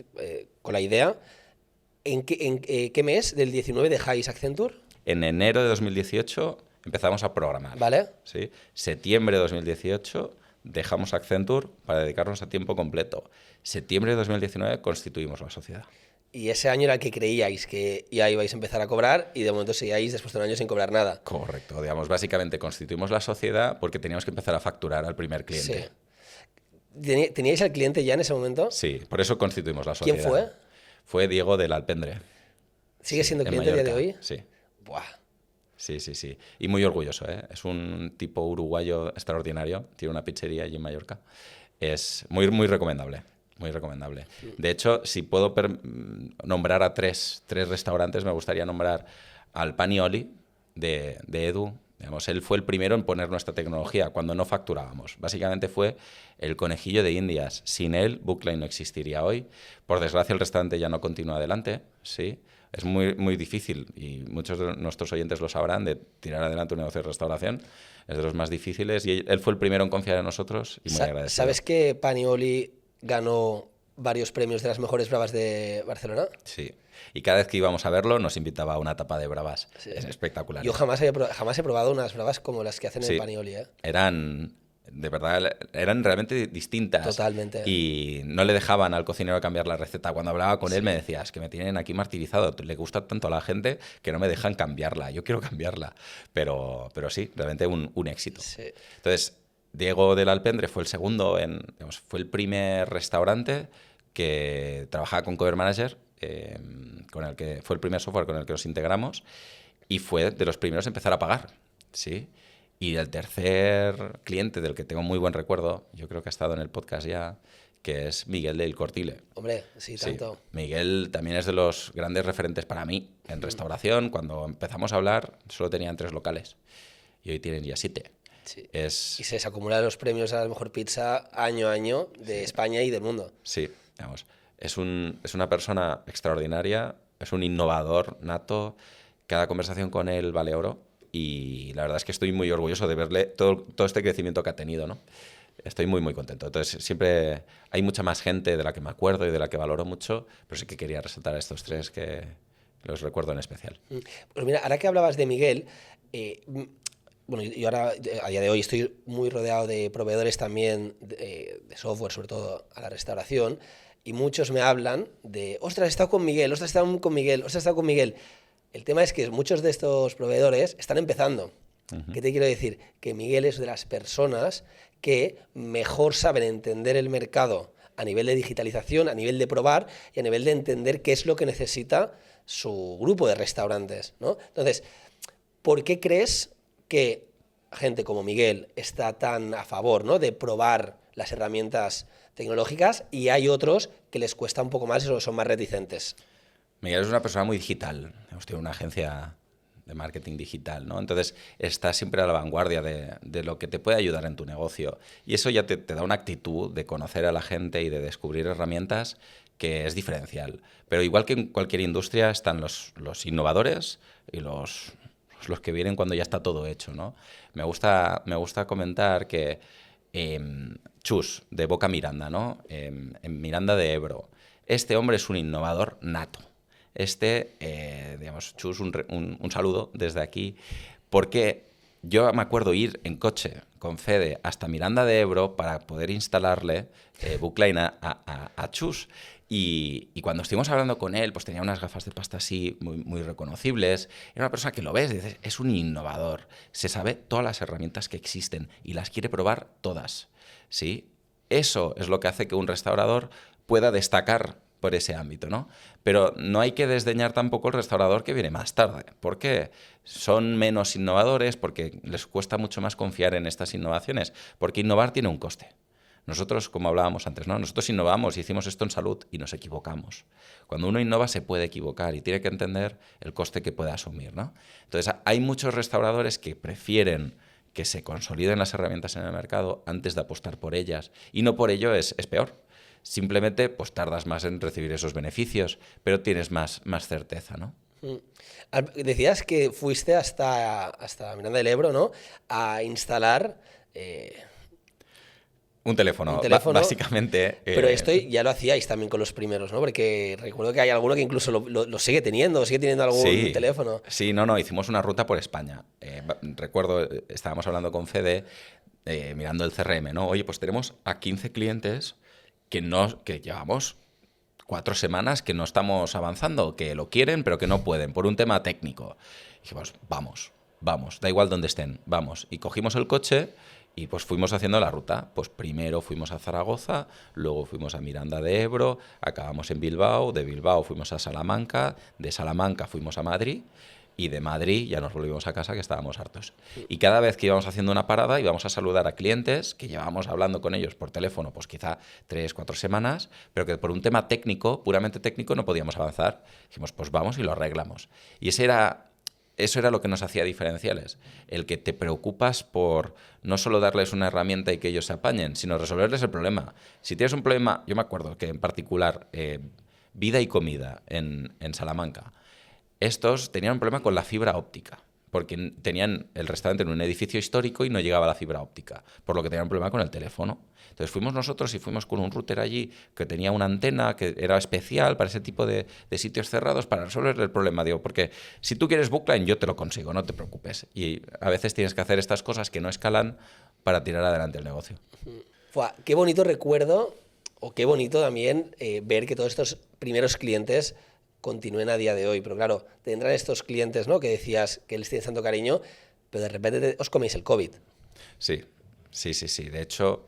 con la idea. ¿En qué mes del 19 dejáis Accenture? En enero de 2018 empezamos a programar. ¿Vale? ¿Sí? Septiembre de 2018 dejamos Accenture para dedicarnos a tiempo completo. Septiembre de 2019 constituimos la sociedad. Y ese año era el que creíais que ya ibais a empezar a cobrar y de momento seguíais después de un año sin cobrar nada. Correcto. Digamos, básicamente constituimos la sociedad porque teníamos que empezar a facturar al primer cliente. Sí. ¿Teníais al cliente ya en ese momento? Sí, por eso constituimos la sociedad. ¿Quién fue? Fue Diego del Alpendre. ¿Sigue siendo en cliente a día de Mallorca. hoy? Sí. Buah. Sí. Y muy orgulloso, ¿eh? Es un tipo uruguayo extraordinario. Tiene una pizzería allí en Mallorca. Es muy recomendable. Muy recomendable. De hecho, si puedo nombrar a tres restaurantes, me gustaría nombrar al Panioli de Edu. Digamos, él fue el primero en poner nuestra tecnología cuando no facturábamos. Básicamente fue el conejillo de Indias. Sin él, Bookline no existiría hoy. Por desgracia, el restaurante ya no continúa adelante. Sí. Es muy difícil, y muchos de nuestros oyentes lo sabrán, de tirar adelante un negocio de restauración. Es de los más difíciles y él fue el primero en confiar en nosotros y muy agradecido. ¿Sabes que Panioli ganó varios premios de las mejores bravas de Barcelona? Sí. Y cada vez que íbamos a verlo nos invitaba a una tapa de bravas. Sí. Es espectacular. Yo jamás he probado unas bravas como las que hacen en Panioli, ¿eh? De verdad, eran realmente distintas. Totalmente. Y no le dejaban al cocinero cambiar la receta. Cuando hablaba con él me decía, es que me tienen aquí martirizado, le gusta tanto a la gente que no me dejan cambiarla, yo quiero cambiarla. Pero sí, realmente un éxito. Sí. Entonces, Diego del Alpendre fue el segundo, fue el primer restaurante que trabajaba con Cover Manager, con el que fue el primer software con el que nos integramos y fue de los primeros a empezar a pagar, ¿sí? Y el tercer cliente del que tengo muy buen recuerdo, yo creo que ha estado en el podcast ya, que es Miguel del Cortile. Hombre, sí, tanto. Sí. Miguel también es de los grandes referentes para mí en restauración. Cuando empezamos a hablar solo tenían 3 locales y hoy tienen ya 7. Sí. Y se acumulan los premios a la mejor pizza año a año de España y del mundo. Sí, digamos. Es una persona extraordinaria, es un innovador nato. Cada conversación con él vale oro. y la verdad es que estoy muy orgulloso de verle todo este crecimiento que ha tenido, ¿no? Estoy muy, muy contento. Entonces, siempre hay mucha más gente de la que me acuerdo y de la que valoro mucho, pero sí que quería resaltar a estos tres que los recuerdo en especial. Pues mira, ahora que hablabas de Miguel, bueno, yo ahora, a día de hoy, estoy muy rodeado de proveedores también de software, sobre todo a la restauración, y muchos me hablan de, ostras, he estado con Miguel, ostras, he estado con Miguel, ostras, he estado con Miguel. El tema es que muchos de estos proveedores están empezando. ¿Qué te quiero decir? Que Miguel es de las personas que mejor saben entender el mercado a nivel de digitalización, a nivel de probar y a nivel de entender qué es lo que necesita su grupo de restaurantes, ¿no? Entonces, ¿por qué crees que gente como Miguel está tan a favor, ¿no?, de probar las herramientas tecnológicas y hay otros que les cuesta un poco más o son más reticentes? Miguel es una persona muy digital. Tiene una agencia de marketing digital, ¿no? Entonces, está siempre a la vanguardia de lo que te puede ayudar en tu negocio. Y eso ya te da una actitud de conocer a la gente y de descubrir herramientas que es diferencial. Pero igual que en cualquier industria están los innovadores y los que vienen cuando ya está todo hecho, ¿no? Me gusta comentar que Chus, de Boca Miranda, ¿no? En Miranda de Ebro. Este hombre es un innovador nato. Digamos, Chus, un saludo desde aquí, porque yo me acuerdo ir en coche con Fede hasta Miranda de Ebro para poder instalarle Bookline a Chus. Y cuando estuvimos hablando con él, pues tenía unas gafas de pasta así muy, muy reconocibles. Era una persona que lo ves y dices, es un innovador. Se sabe todas las herramientas que existen y las quiere probar todas, ¿sí? Eso es lo que hace que un restaurador pueda destacar por ese ámbito, ¿no? Pero no hay que desdeñar tampoco el restaurador que viene más tarde. ¿Por qué? Son menos innovadores, porque les cuesta mucho más confiar en estas innovaciones, porque innovar tiene un coste. Nosotros, como hablábamos antes, ¿no? Nosotros innovamos y hicimos esto en salud y nos equivocamos. Cuando uno innova se puede equivocar y tiene que entender el coste que puede asumir, ¿no? Entonces, hay muchos restauradores que prefieren que se consoliden las herramientas en el mercado antes de apostar por ellas, y no por ello es peor. Simplemente pues tardas más en recibir esos beneficios, pero tienes más certeza, ¿no? Decías que fuiste hasta Miranda del Ebro, ¿no?, a instalar un teléfono, básicamente. Pero esto ya lo hacíais también con los primeros, ¿no? Porque recuerdo que hay alguno que incluso lo sigue teniendo algún teléfono. Sí, no, hicimos una ruta por España. Recuerdo, estábamos hablando con Fede, mirando el CRM, ¿no? Oye, pues tenemos a 15 clientes que llevamos 4 semanas que no estamos avanzando, que lo quieren pero que no pueden por un tema técnico. Y dijimos, vamos, da igual donde estén, vamos. Y cogimos el coche y pues fuimos haciendo la ruta. Pues primero fuimos a Zaragoza, luego fuimos a Miranda de Ebro, acabamos en Bilbao, de Bilbao fuimos a Salamanca, de Salamanca fuimos a Madrid, y de Madrid ya nos volvimos a casa, que estábamos hartos. Y cada vez que íbamos haciendo una parada íbamos a saludar a clientes que llevábamos hablando con ellos por teléfono pues quizá 3-4 semanas, pero que por un tema técnico, puramente técnico, no podíamos avanzar. Dijimos, pues vamos y lo arreglamos. Y eso era lo que nos hacía diferenciales, el que te preocupas por no solo darles una herramienta y que ellos se apañen, sino resolverles el problema. Si tienes un problema, yo me acuerdo que en particular Vida y Comida en Salamanca, estos tenían un problema con la fibra óptica, porque tenían el restaurante en un edificio histórico y no llegaba la fibra óptica, por lo que tenían un problema con el teléfono. Entonces fuimos nosotros y fuimos con un router allí que tenía una antena que era especial para ese tipo de sitios cerrados para resolver el problema. Digo, porque si tú quieres Bookline, yo te lo consigo, no te preocupes. Y a veces tienes que hacer estas cosas que no escalan para tirar adelante el negocio. Qué bonito recuerdo, o qué bonito también ver que todos estos primeros clientes continúen a día de hoy. Pero claro, tendrán estos clientes, ¿no?, que decías que les tienes tanto cariño, pero de repente os coméis el COVID. Sí. De hecho,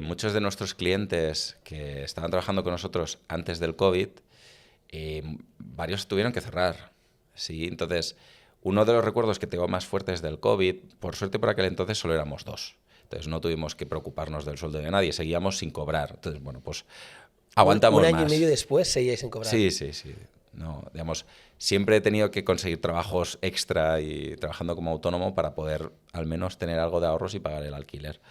muchos de nuestros clientes que estaban trabajando con nosotros antes del COVID, varios tuvieron que cerrar. Sí, entonces, uno de los recuerdos que tengo más fuertes del COVID, por suerte por aquel entonces solo éramos 2. Entonces no tuvimos que preocuparnos del sueldo de nadie, seguíamos sin cobrar. Entonces, bueno, pues aguantamos más. Un año y medio después seguíais sin cobrar. Sí. No, digamos, siempre he tenido que conseguir trabajos extra y trabajando como autónomo para poder al menos tener algo de ahorros y pagar el alquiler.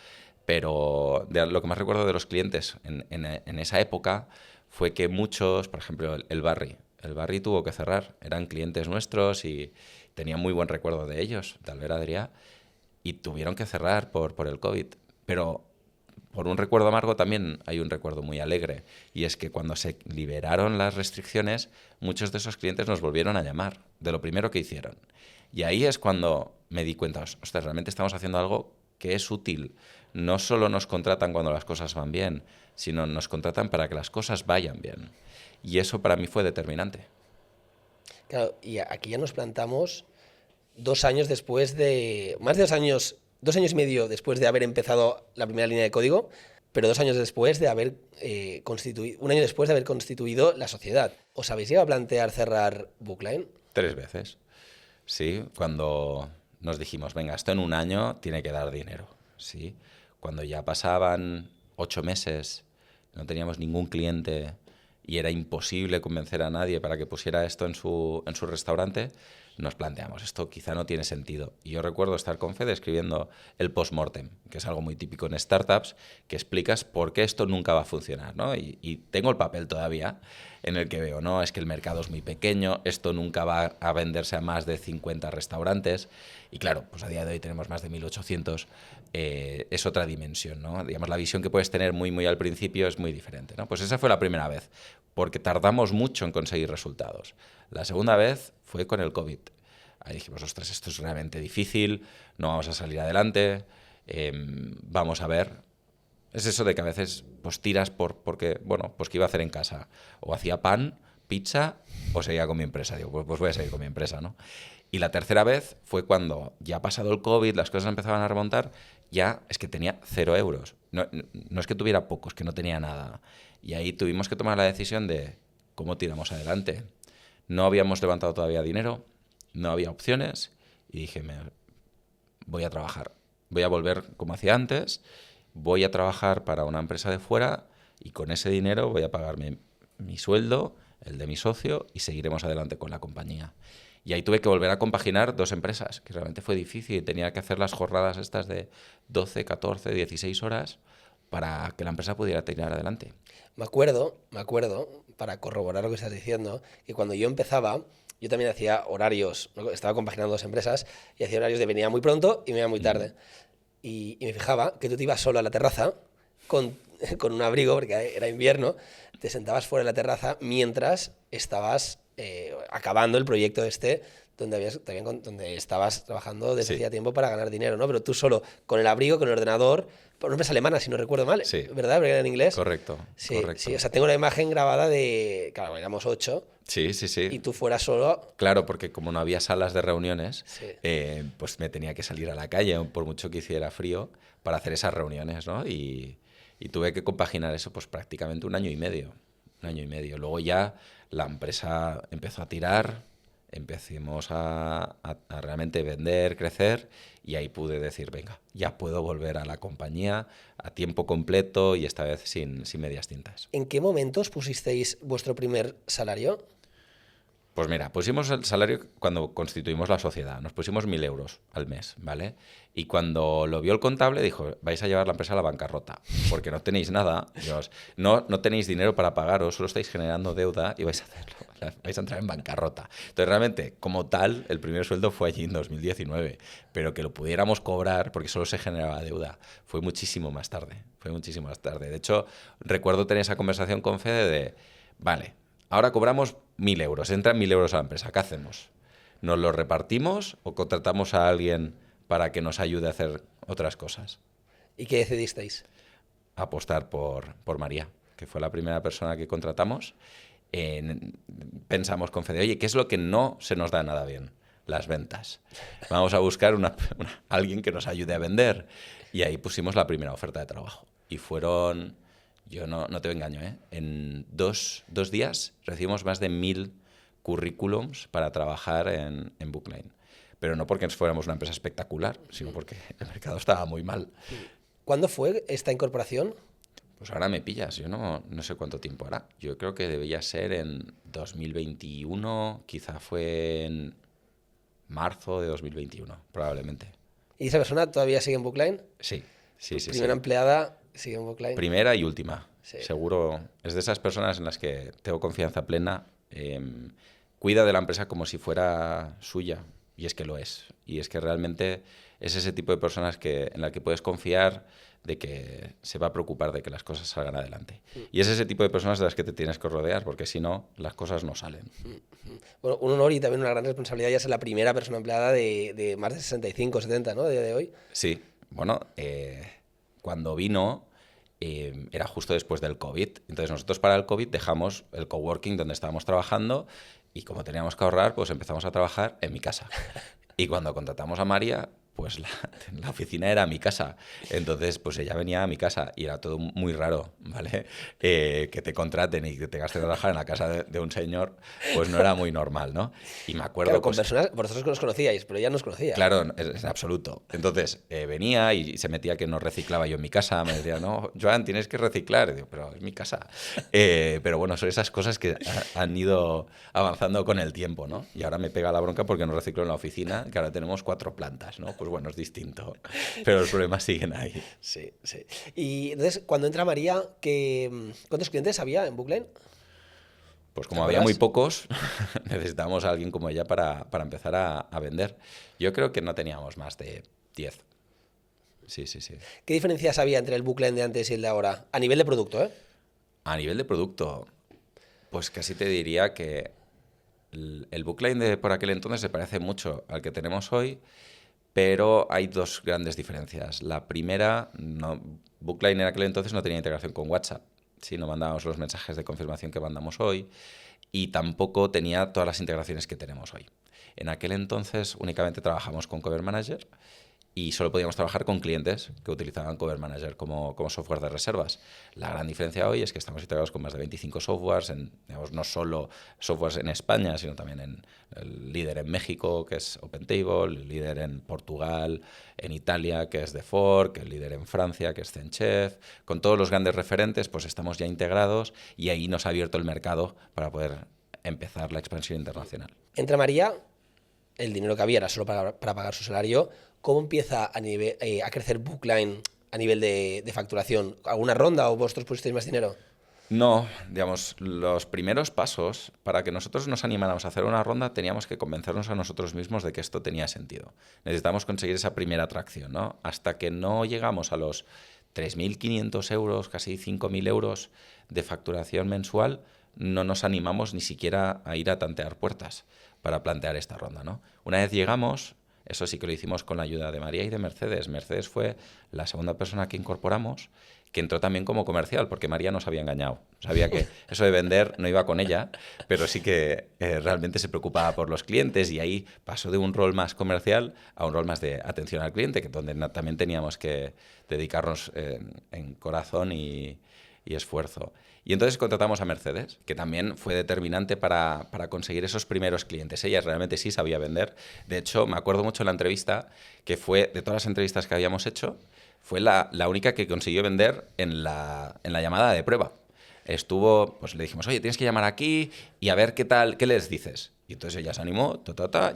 Pero lo que más recuerdo de los clientes en esa época fue que muchos, por ejemplo, el Barry, El barri tuvo que cerrar. Eran clientes nuestros y tenía muy buen recuerdo de ellos, de Albert Adrià, y tuvieron que cerrar por el COVID. Pero por un recuerdo amargo también hay un recuerdo muy alegre, y es que cuando se liberaron las restricciones, muchos de esos clientes nos volvieron a llamar, de lo primero que hicieron. Y ahí es cuando me di cuenta, ostras, realmente estamos haciendo algo que es útil. No solo nos contratan cuando las cosas van bien, sino nos contratan para que las cosas vayan bien. Y eso para mí fue determinante. Claro, y aquí ya nos plantamos 2 años después de... Más de 2 años, 2 años y medio después de haber empezado la primera línea de código, pero 2 años después de haber constituido... Un año después de haber constituido la sociedad. ¿Os habéis llegado a plantear cerrar Bookline? 3 veces. Sí, cuando nos dijimos, venga, esto en un año tiene que dar dinero. Sí, cuando ya pasaban 8 meses, no teníamos ningún cliente y era imposible convencer a nadie para que pusiera esto en su restaurante, nos planteamos, esto quizá no tiene sentido. Y yo recuerdo estar con Fede escribiendo el post-mortem, que es algo muy típico en startups, que explicas por qué esto nunca va a funcionar, ¿no? Y tengo el papel todavía en el que veo, no, es que el mercado es muy pequeño, esto nunca va a venderse a más de 50 restaurantes. Y claro, pues a día de hoy tenemos más de 1.800, es otra dimensión, ¿no? Digamos, la visión que puedes tener muy, muy al principio es muy diferente, ¿no? Pues esa fue la primera vez, porque tardamos mucho en conseguir resultados. La segunda vez fue con el COVID. Ahí dijimos, ostras, esto es realmente difícil, no vamos a salir adelante, vamos a ver. Es eso de que a veces pues tiras porque, bueno, pues qué iba a hacer en casa. O hacía pan, pizza, o seguía con mi empresa. Digo, pues voy a seguir con mi empresa, ¿no? Y la tercera vez fue cuando ya ha pasado el COVID, las cosas empezaban a remontar, ya es que tenía 0 euros. No es que tuviera poco, es que no tenía nada. Y ahí tuvimos que tomar la decisión de cómo tiramos adelante. No habíamos levantado todavía dinero, no había opciones, y dije, voy a trabajar. Voy a volver como hacía antes, voy a trabajar para una empresa de fuera y con ese dinero voy a pagarme mi sueldo, el de mi socio, y seguiremos adelante con la compañía. Y ahí tuve que volver a compaginar 2 empresas, que realmente fue difícil. Tenía que hacer las jornadas estas de 12, 14, 16 horas para que la empresa pudiera tirar adelante. Me acuerdo, para corroborar lo que estás diciendo, que cuando yo empezaba, yo también hacía horarios, ¿no? Estaba compaginando 2 empresas y hacía horarios de venía muy pronto y me iba muy tarde. Y me fijaba que tú te ibas solo a la terraza con un abrigo, porque era invierno, te sentabas fuera de la terraza mientras estabas acabando el proyecto donde estabas trabajando desde hacía tiempo para ganar dinero, ¿no? Pero tú solo, con el abrigo, con el ordenador, por una empresa alemana, si no recuerdo mal, Sí. ¿verdad? Porque era en inglés. Correcto, Sí, correcto. sí, o sea, tengo una imagen grabada de, claro, éramos 8 Sí. y tú fueras solo. Claro, porque como no había salas de reuniones, Sí. pues me tenía que salir a la calle, por mucho que hiciera frío, para hacer esas reuniones, ¿no? Y tuve que compaginar eso pues prácticamente un año y medio. Luego ya la empresa empezó a tirar, empecemos a realmente vender, crecer, y ahí pude decir, venga, ya puedo volver a la compañía a tiempo completo y esta vez sin medias tintas. ¿En qué momentos pusisteis vuestro primer salario? Pues mira, pusimos el salario cuando constituimos la sociedad, nos pusimos 1.000 euros al mes, ¿vale? Y cuando lo vio el contable dijo, vais a llevar la empresa a la bancarrota, porque no tenéis nada, no tenéis dinero para pagaros, solo estáis generando deuda y vais a entrar en bancarrota. Entonces realmente, como tal, el primer sueldo fue allí en 2019, pero que lo pudiéramos cobrar, porque solo se generaba deuda, fue muchísimo más tarde. De hecho, recuerdo tener esa conversación con Fede de, vale, ahora cobramos 1.000 euros, entran 1.000 euros a la empresa. ¿Qué hacemos? ¿Nos lo repartimos o contratamos a alguien para que nos ayude a hacer otras cosas? ¿Y qué decidisteis? Apostar por María, que fue la primera persona que contratamos. Pensamos con Fede, oye, ¿qué es lo que no se nos da nada bien? Las ventas. Vamos a buscar alguien que nos ayude a vender. Y ahí pusimos la primera oferta de trabajo. Y fueron... Yo no te engaño, ¿eh? En dos días recibimos más de 1.000 currículums para trabajar en Bookline. Pero no porque fuéramos una empresa espectacular, sino porque el mercado estaba muy mal. ¿Cuándo fue esta incorporación? Pues ahora me pillas, yo no sé cuánto tiempo hará. Yo creo que debía ser en 2021, quizá fue en marzo de 2021, probablemente. ¿Y esa persona todavía sigue en Bookline? Sí. Primera empleada sigue en Bookline. Primera y última. Sí. Seguro, es de esas personas en las que tengo confianza plena cuida de la empresa como si fuera suya, y es que lo es. Y es que realmente es ese tipo de personas en la que puedes confiar de que se va a preocupar de que las cosas salgan adelante. Y es ese tipo de personas de las que te tienes que rodear, porque si no, las cosas no salen. Bueno, un honor y también una gran responsabilidad ya ser la primera persona empleada de más de 65, 70, ¿no? A día de hoy. Sí, bueno, cuando vino era justo después del COVID. Entonces nosotros para el COVID dejamos el coworking donde estábamos trabajando y como teníamos que ahorrar, pues empezamos a trabajar en mi casa. Y cuando contratamos a María, pues la oficina era mi casa. Entonces, pues ella venía a mi casa y era todo muy raro, ¿vale? Que te contraten y que tengas que trabajar en la casa de un señor, pues no era muy normal, ¿no? Y me acuerdo... Claro, con pues, personas, vosotros que nos conocíais, pero ella no os conocía. claro, en absoluto. Entonces, venía y se metía que no reciclaba yo en mi casa. Me decía, no, Joan, tienes que reciclar. Y digo, pero es mi casa. Pero bueno, son esas cosas que han ido avanzando con el tiempo, ¿no? Y ahora me pega la bronca porque no reciclo en la oficina, que ahora tenemos 4 plantas, ¿no? Pues bueno, es distinto. Pero los problemas siguen ahí. Sí, sí. Y entonces, cuando entra María, ¿cuántos clientes había en Bookline? Pues ¿Te como había muy acuerdas? pocos, necesitábamos a alguien como ella para empezar a vender. Yo creo que no teníamos más de 10. Sí, sí, sí. ¿Qué diferencias había entre el Bookline de antes y el de ahora? A nivel de producto, ¿eh? A nivel de producto, pues casi te diría que el Bookline de por aquel entonces se parece mucho al que tenemos hoy, pero hay 2 grandes diferencias. La primera, Bookline en aquel entonces no tenía integración con WhatsApp. Sí, no mandábamos los mensajes de confirmación que mandamos hoy y tampoco tenía todas las integraciones que tenemos hoy. En aquel entonces únicamente trabajamos con Cover Manager y solo podíamos trabajar con clientes que utilizaban Cover Manager como software de reservas. La gran diferencia hoy es que estamos integrados con más de 25 softwares, digamos, no solo softwares en España, sino también el líder en México, que es OpenTable, el líder en Portugal, en Italia, que es TheFork, el líder en Francia, que es Zenchef. Con todos los grandes referentes, pues estamos ya integrados y ahí nos ha abierto el mercado para poder empezar la expansión internacional. Entra María, el dinero que había era solo para pagar su salario. ¿Cómo empieza a crecer Bookline a nivel de facturación? ¿Alguna ronda o vosotros pusisteis más dinero? No, digamos, los primeros pasos para que nosotros nos animáramos a hacer una ronda teníamos que convencernos a nosotros mismos de que esto tenía sentido. Necesitamos conseguir esa primera atracción, ¿no? Hasta que no llegamos a los 3.500 euros, casi 5.000 euros de facturación mensual, no nos animamos ni siquiera a ir a tantear puertas para plantear esta ronda, ¿no? Una vez llegamos, eso sí que lo hicimos con la ayuda de María y de Mercedes. Mercedes fue la segunda persona que incorporamos, que entró también como comercial, porque María nos había engañado. Sabía que eso de vender no iba con ella, pero sí que realmente se preocupaba por los clientes y ahí pasó de un rol más comercial a un rol más de atención al cliente, que donde también teníamos que dedicarnos en corazón y esfuerzo. Y entonces contratamos a Mercedes, que también fue determinante para conseguir esos primeros clientes. Ella realmente sí sabía vender. De hecho, me acuerdo mucho de la entrevista, que fue, de todas las entrevistas que habíamos hecho, fue la única que consiguió vender en la llamada de prueba. Estuvo, pues le dijimos, oye, tienes que llamar aquí y a ver qué tal, qué les dices. Y entonces ella se animó,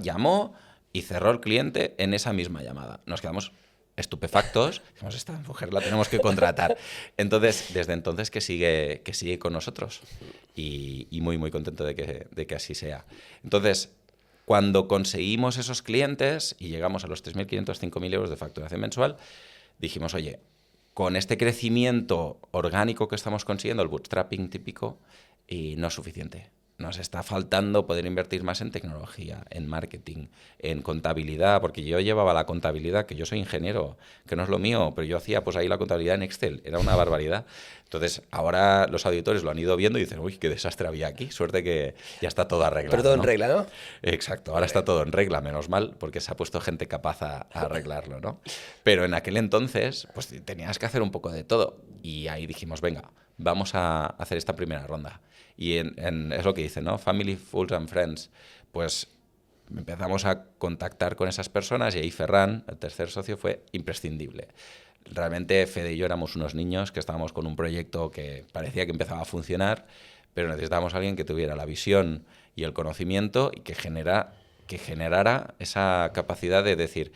llamó y cerró el cliente en esa misma llamada. Nos quedamos estupefactos, dijimos, esta mujer la tenemos que contratar. Entonces, desde entonces que sigue con nosotros y muy, muy contento de que así sea. Entonces, cuando conseguimos esos clientes y llegamos a los 3.500, 5.000 euros de facturación mensual, dijimos, oye, con este crecimiento orgánico que estamos consiguiendo, el bootstrapping típico, y no es suficiente. Nos está faltando poder invertir más en tecnología, en marketing, en contabilidad, porque yo llevaba la contabilidad, que yo soy ingeniero, que no es lo mío, pero yo hacía pues ahí la contabilidad en Excel, era una barbaridad. Entonces, ahora los auditores lo han ido viendo y dicen, uy, qué desastre había aquí, suerte que ya está todo arreglado. Pero todo en ¿no? regla, ¿no? Exacto, ahora está todo en regla, menos mal, porque se ha puesto gente capaz a arreglarlo, ¿no? Pero en aquel entonces, pues tenías que hacer un poco de todo. Y ahí dijimos, venga, vamos a hacer esta primera ronda. Y es lo que dicen, ¿no? Family, Fools and Friends. Pues empezamos a contactar con esas personas y ahí Ferran, el tercer socio, fue imprescindible. Realmente Fede y yo éramos unos niños que estábamos con un proyecto que parecía que empezaba a funcionar, pero necesitábamos a alguien que tuviera la visión y el conocimiento y que generara esa capacidad de decir,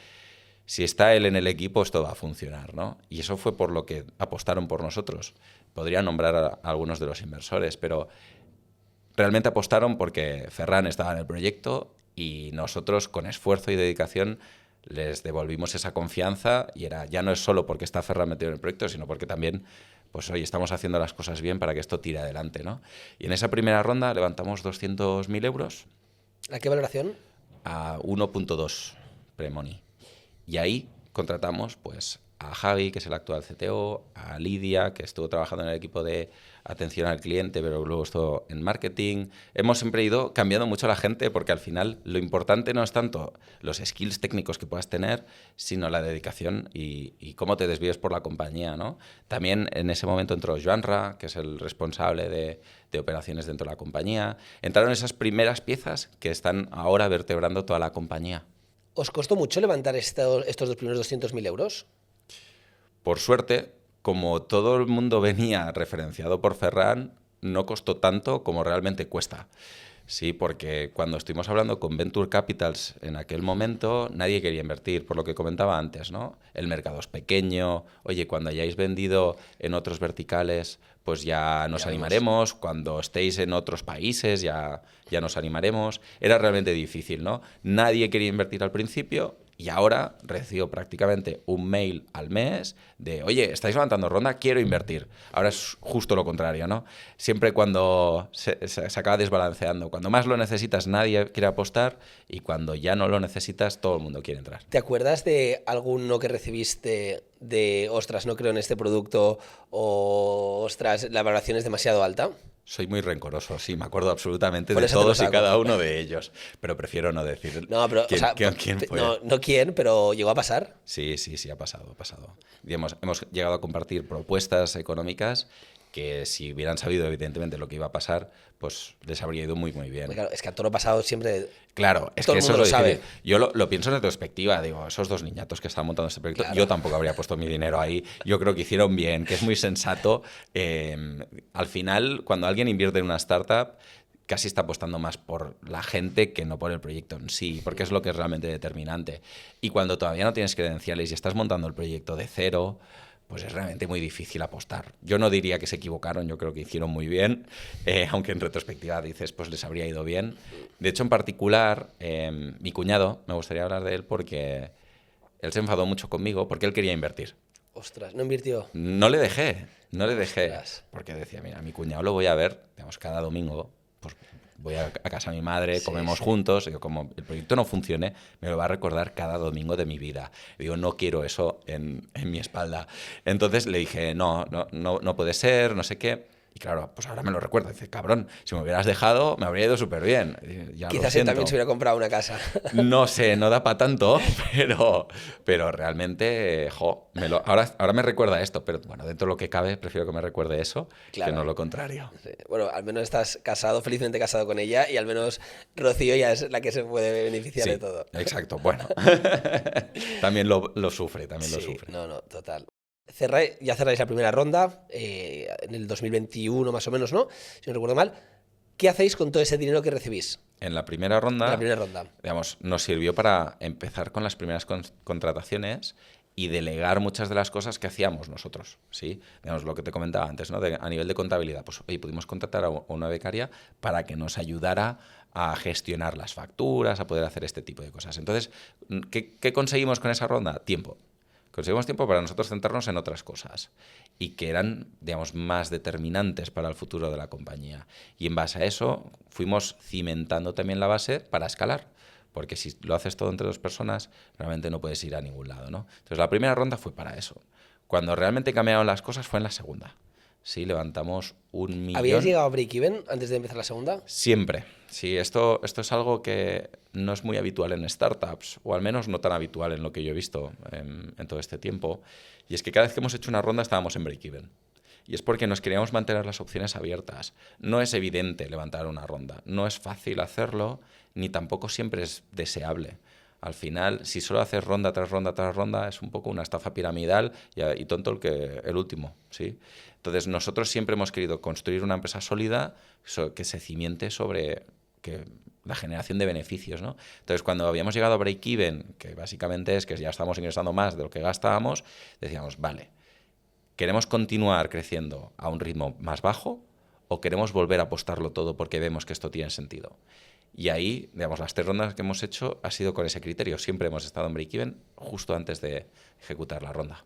si está él en el equipo, esto va a funcionar, ¿no? Y eso fue por lo que apostaron por nosotros. Podría nombrar a algunos de los inversores, pero realmente apostaron porque Ferran estaba en el proyecto y nosotros, con esfuerzo y dedicación, les devolvimos esa confianza y ya no es solo porque está Ferran metido en el proyecto, sino porque también, pues hoy estamos haciendo las cosas bien para que esto tire adelante, ¿no? Y en esa primera ronda levantamos 200.000 euros. ¿A qué valoración? A 1.2 pre-money. Y ahí contratamos pues a Javi, que es el actual CTO, a Lidia, que estuvo trabajando en el equipo de atención al cliente, pero luego estuvo en marketing. Hemos siempre ido cambiando mucho a la gente porque al final lo importante no es tanto los skills técnicos que puedas tener, sino la dedicación y cómo te desvíes por la compañía, ¿no? También en ese momento entró Joanra, que es el responsable de operaciones dentro de la compañía. Entraron esas primeras piezas que están ahora vertebrando toda la compañía. ¿Os costó mucho levantar estos dos primeros 200.000 euros? Por suerte, como todo el mundo venía referenciado por Ferran, no costó tanto como realmente cuesta. Sí, porque cuando estuvimos hablando con Venture Capitals en aquel momento, nadie quería invertir, por lo que comentaba antes, ¿no? El mercado es pequeño, oye, cuando hayáis vendido en otros verticales, pues ya nos animaremos, cuando estéis en otros países ya nos animaremos. Era realmente difícil, ¿no? Nadie quería invertir al principio. Y ahora recibo prácticamente un mail al mes de, oye, estáis levantando ronda, quiero invertir. Ahora es justo lo contrario, ¿no? Siempre cuando se acaba desbalanceando. Cuando más lo necesitas, nadie quiere apostar, y cuando ya no lo necesitas, todo el mundo quiere entrar. ¿Te acuerdas de algún no que recibiste de, ostras, no creo en este producto, o, ostras, la valoración es demasiado alta? Soy muy rencoroso, sí, me acuerdo absolutamente Por de eso te lo todos y saco. cada uno de ellos, pero prefiero no decir No, pero, quién, o sea, quién fue. no quién, pero llegó a pasar. Sí, ha pasado, ha pasado. Digamos, hemos llegado a compartir propuestas económicas que, si hubieran sabido evidentemente lo que iba a pasar, pues les habría ido muy, muy bien. Claro, es que a todo lo pasado siempre... Claro, es todo que el eso mundo es lo lo difícil. sabe. Yo lo pienso en retrospectiva, digo, esos dos niñatos que están montando este proyecto, Claro. yo tampoco habría puesto mi dinero ahí. Yo creo que hicieron bien, que es muy sensato. Al final, cuando alguien invierte en una startup, casi está apostando más por la gente que no por el proyecto en sí, porque es lo que es realmente determinante. Y cuando todavía no tienes credenciales y estás montando el proyecto de cero, pues es realmente muy difícil apostar. Yo no diría que se equivocaron, yo creo que hicieron muy bien, aunque en retrospectiva dices, pues les habría ido bien. De hecho, en particular, mi cuñado, me gustaría hablar de él porque él se enfadó mucho conmigo porque él quería invertir. Ostras, ¿no invirtió? No le dejé, Ostras. porque decía, mira, a mi cuñado lo voy a ver, digamos, cada domingo, pues voy a casa de mi madre, Sí, comemos sí. juntos, y como el proyecto no funcione, me lo va a recordar cada domingo de mi vida. Y digo, no quiero eso en mi espalda. Entonces le dije, no puede ser, no sé qué. Y claro, pues ahora me lo recuerda. Dice, cabrón, si me hubieras dejado, me habría ido súper bien. Ya lo Quizás él siento. también se hubiera comprado una casa. No sé, no da para tanto, pero realmente, ahora me recuerda esto, pero bueno, dentro de lo que cabe, prefiero que me recuerde eso Claro. que no lo contrario. Sí. Bueno, al menos estás casado, felizmente casado con ella, y al menos Rocío ya es la que se puede beneficiar Sí, de todo. exacto, bueno. También lo sufre, lo Sí, sufre. no, total. Ya cerráis la primera ronda, en el 2021 más o menos, ¿no? Si no recuerdo mal. ¿Qué hacéis con todo ese dinero que recibís En la primera ronda, en la primera ronda? digamos, nos sirvió para empezar con las primeras contrataciones y delegar muchas de las cosas que hacíamos nosotros, ¿sí? Digamos, lo que te comentaba antes, ¿no? A nivel de contabilidad, pues, oye, pudimos contratar a una becaria para que nos ayudara a gestionar las facturas, a poder hacer este tipo de cosas. Entonces, ¿qué conseguimos con esa ronda? Tiempo. Conseguimos tiempo para nosotros centrarnos en otras cosas y que eran, digamos, más determinantes para el futuro de la compañía. Y en base a eso fuimos cimentando también la base para escalar, porque si lo haces todo entre dos personas, realmente no puedes ir a ningún lado, ¿no? Entonces la primera ronda fue para eso. Cuando realmente cambiaron las cosas fue en la segunda. Sí, levantamos 1 millón. ¿Habíais llegado a break-even antes de empezar la segunda? Siempre. Sí, esto es algo que no es muy habitual en startups, o al menos no tan habitual en lo que yo he visto en todo este tiempo. Y es que cada vez que hemos hecho una ronda estábamos en break-even. Y es porque nos queríamos mantener las opciones abiertas. No es evidente levantar una ronda, no es fácil hacerlo, ni tampoco siempre es deseable. Al final, si solo haces ronda tras ronda tras ronda, es un poco una estafa piramidal y tonto el último, ¿sí? Entonces, nosotros siempre hemos querido construir una empresa sólida que se cimiente sobre la generación de beneficios, ¿no? Entonces, cuando habíamos llegado a break-even, que básicamente es que ya estamos ingresando más de lo que gastábamos, decíamos, vale, ¿queremos continuar creciendo a un ritmo más bajo o queremos volver a apostarlo todo porque vemos que esto tiene sentido. Y ahí, digamos, las 3 rondas que hemos hecho ha sido con ese criterio. Siempre hemos estado en break-even justo antes de ejecutar la ronda.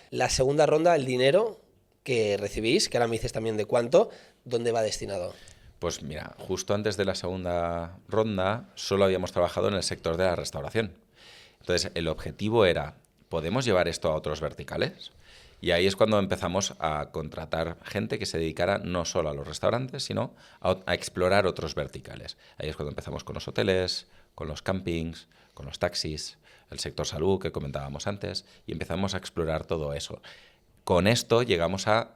La segunda ronda, el dinero que recibís, que ahora me dices también de cuánto, ¿dónde va destinado? Pues mira, justo antes de la segunda ronda solo habíamos trabajado en el sector de la restauración. Entonces, el objetivo era, ¿podemos llevar esto a otros verticales? Y ahí es cuando empezamos a contratar gente que se dedicara no solo a los restaurantes, sino a explorar otros verticales. Ahí es cuando empezamos con los hoteles, con los campings, con los taxis, el sector salud que comentábamos antes, y empezamos a explorar todo eso. Con esto llegamos a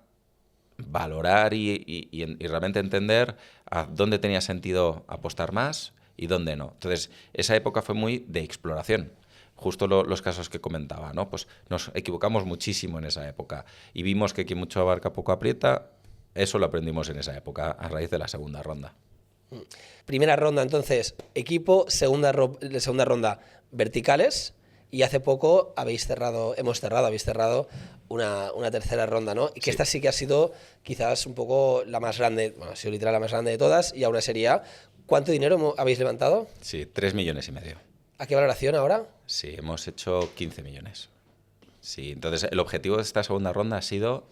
valorar y realmente entender a dónde tenía sentido apostar más y dónde no. Entonces, esa época fue muy de exploración. Justo los casos que comentaba, ¿no? Pues nos equivocamos muchísimo en esa época y vimos que quien mucho abarca poco aprieta. Eso lo aprendimos en esa época a raíz de la segunda ronda. Primera ronda, entonces, equipo, segunda ronda, verticales, y hace poco habéis cerrado una tercera ronda, ¿no? Y que Sí. esta sí que ha sido quizás un poco la más grande, bueno, ha sido literal la más grande de todas, y aún sería, ¿cuánto dinero habéis levantado? Sí, 3,5 millones. ¿A qué valoración ahora? Sí, hemos hecho 15 millones. Sí, entonces el objetivo de esta segunda ronda ha sido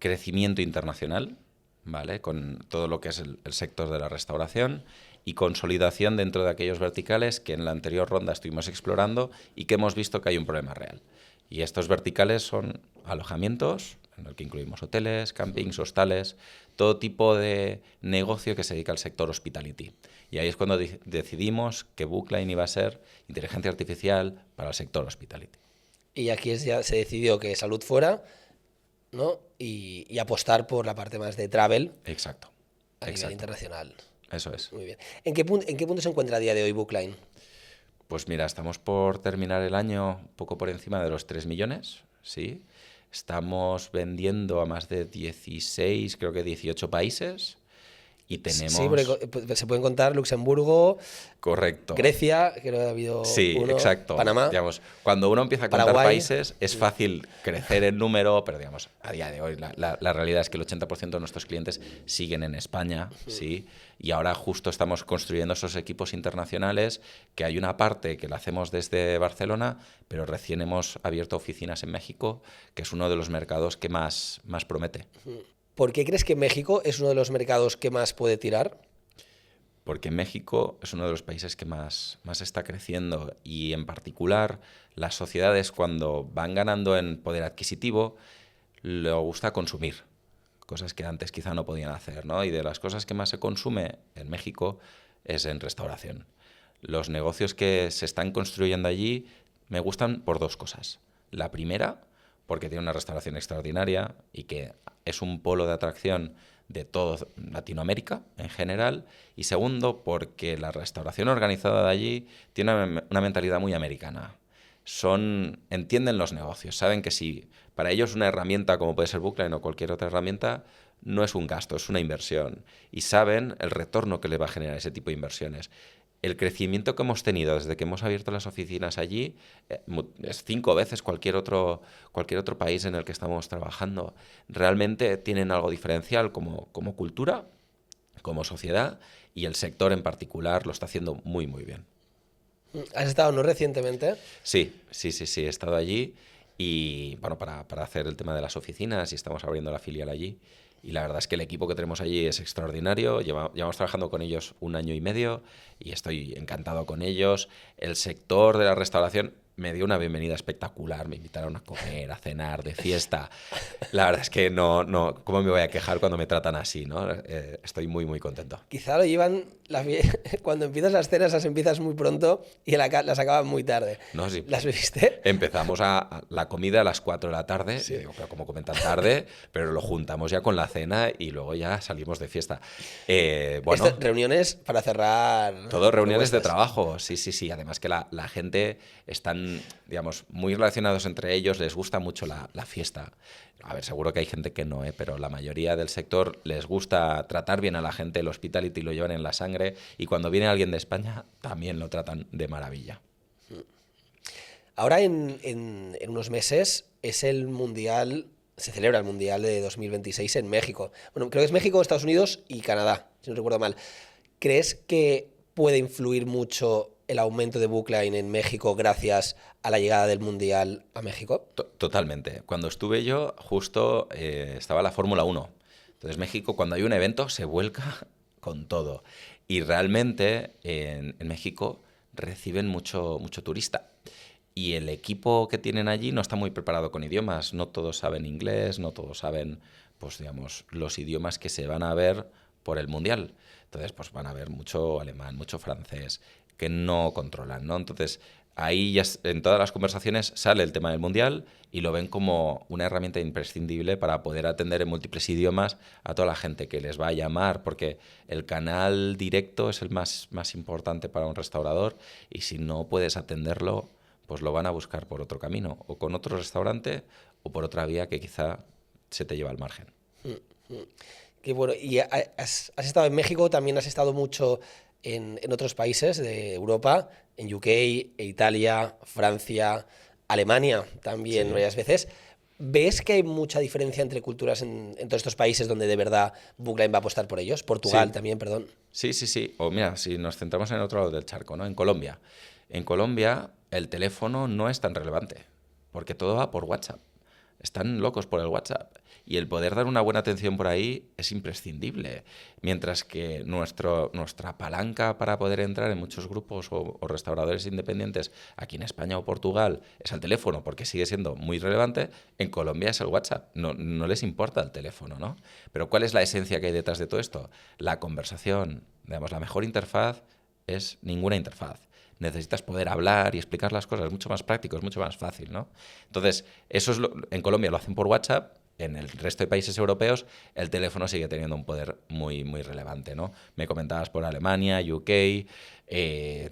crecimiento internacional, ¿vale? Con todo lo que es el sector de la restauración y consolidación dentro de aquellos verticales que en la anterior ronda estuvimos explorando y que hemos visto que hay un problema real. Y estos verticales son alojamientos, en el que incluimos hoteles, campings, hostales, todo tipo de negocio que se dedica al sector hospitality. Y ahí es cuando decidimos que Bookline iba a ser inteligencia artificial para el sector hospitality. Y aquí ya se decidió que salud fuera, ¿no? Y apostar por la parte más de travel Exacto. a nivel internacional. Eso es. Muy bien. ¿En qué punto se encuentra a día de hoy Bookline? Pues mira, estamos por terminar el año un poco por encima de los 3 millones, ¿sí? Estamos vendiendo a más de 16, creo que 18 países y tenemos... Sí, porque se pueden contar Luxemburgo, Correcto. Grecia, que no ha habido Sí, uno, exacto. Panamá. Digamos, cuando uno empieza a contar Paraguay. países es fácil crecer en número, pero digamos, a día de hoy la realidad es que el 80% de nuestros clientes siguen en España, ¿sí? Y ahora justo estamos construyendo esos equipos internacionales, que hay una parte que la hacemos desde Barcelona, pero recién hemos abierto oficinas en México, que es uno de los mercados que más promete. ¿Por qué crees que México es uno de los mercados que más puede tirar? Porque México es uno de los países que más está creciendo y en particular las sociedades cuando van ganando en poder adquisitivo les gusta consumir, cosas que antes quizá no podían hacer, ¿no? Y de las cosas que más se consume en México es en restauración. Los negocios que se están construyendo allí me gustan por 2 cosas. La primera, porque tiene una restauración extraordinaria y que es un polo de atracción de toda Latinoamérica en general, y segundo, porque la restauración organizada de allí tiene una mentalidad muy americana. Entienden los negocios, saben que si para ellos una herramienta como puede ser Bookline o cualquier otra herramienta no es un gasto, es una inversión, y saben el retorno que le va a generar ese tipo de inversiones. El crecimiento que hemos tenido desde que hemos abierto las oficinas allí es 5 veces cualquier otro país en el que estamos trabajando. Realmente tienen algo diferencial como cultura, como sociedad, y el sector en particular lo está haciendo muy, muy bien. ¿Has estado no recientemente? Sí, he estado allí y bueno, para hacer el tema de las oficinas y estamos abriendo la filial allí. Y la verdad es que el equipo que tenemos allí es extraordinario. Llevamos trabajando con ellos 1 año y medio y estoy encantado con ellos. El sector de la restauración me dio una bienvenida espectacular. Me invitaron a comer, a cenar, de fiesta. La verdad es que no, ¿cómo me voy a quejar cuando me tratan así, ¿no? Estoy muy, muy contento. Quizá lo llevan, cuando empiezas las cenas las empiezas muy pronto y las acabas muy tarde. No, sí. ¿Las viste? Empezamos la comida a las 4 de la tarde. Sí. Y digo, pero como comentan tarde, pero lo juntamos ya con la cena y luego ya salimos de fiesta. Bueno, reuniones para cerrar. Todo reuniones de trabajo, sí. Además que la gente están, digamos, muy relacionados entre ellos, les gusta mucho la fiesta. A ver, seguro que hay gente que no, pero la mayoría del sector les gusta tratar bien a la gente, el hospitality lo llevan en la sangre y cuando viene alguien de España también lo tratan de maravilla. Ahora en unos meses es el Mundial se celebra el Mundial de 2026 en México. Bueno, creo que es México, Estados Unidos y Canadá, si no recuerdo mal. ¿Crees que puede influir mucho el aumento de Bookline en México gracias a la llegada del Mundial a México? Totalmente. Cuando estuve yo, justo estaba la Fórmula 1. Entonces México, cuando hay un evento, se vuelca con todo. Y realmente en México reciben mucho turista. Y el equipo que tienen allí no está muy preparado con idiomas. No todos saben inglés, no todos saben, pues digamos, los idiomas que se van a ver por el Mundial. Entonces, pues van a ver mucho alemán, mucho francés, que no controlan, ¿no? Entonces, ahí ya en todas las conversaciones sale el tema del Mundial y lo ven como una herramienta imprescindible para poder atender en múltiples idiomas a toda la gente que les va a llamar, porque el canal directo es el más importante para un restaurador y si no puedes atenderlo, pues lo van a buscar por otro camino, o con otro restaurante o por otra vía que quizá se te lleva al margen. Qué bueno. Y has estado en México, también has estado mucho en otros países de Europa, en UK, Italia, Francia, Alemania también Sí. varias veces. ¿Ves que hay mucha diferencia entre culturas en todos estos países donde de verdad Bookline va a apostar por ellos? Portugal Sí, también, perdón. sí. O mira, si nos centramos en el otro lado del charco, ¿no? En Colombia. En Colombia el teléfono no es tan relevante, porque todo va por WhatsApp. Están locos por el WhatsApp. Y el poder dar una buena atención por ahí es imprescindible. Mientras que nuestra palanca para poder entrar en muchos grupos o restauradores independientes aquí en España o Portugal es el teléfono, porque sigue siendo muy relevante. En Colombia es el WhatsApp. No les importa el teléfono, ¿no? Pero ¿cuál es la esencia que hay detrás de todo esto? La conversación. Digamos, la mejor interfaz es ninguna interfaz. Necesitas poder hablar y explicar las cosas, es mucho más práctico, es mucho más fácil, ¿no? Entonces, en Colombia lo hacen por WhatsApp, en el resto de países europeos el teléfono sigue teniendo un poder muy relevante, ¿no? Me comentabas por Alemania, UK,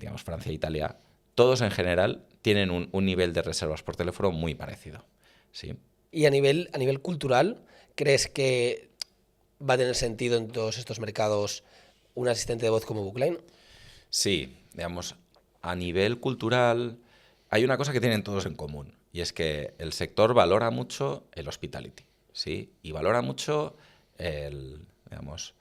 digamos Francia e Italia, todos en general tienen un nivel de reservas por teléfono muy parecido, ¿sí? Y a nivel cultural, ¿crees que va a tener sentido en todos estos mercados un asistente de voz como Bookline? Sí, digamos, a nivel cultural hay una cosa que tienen todos en común y es que el sector valora mucho el hospitality, ¿sí? Y valora mucho digamos,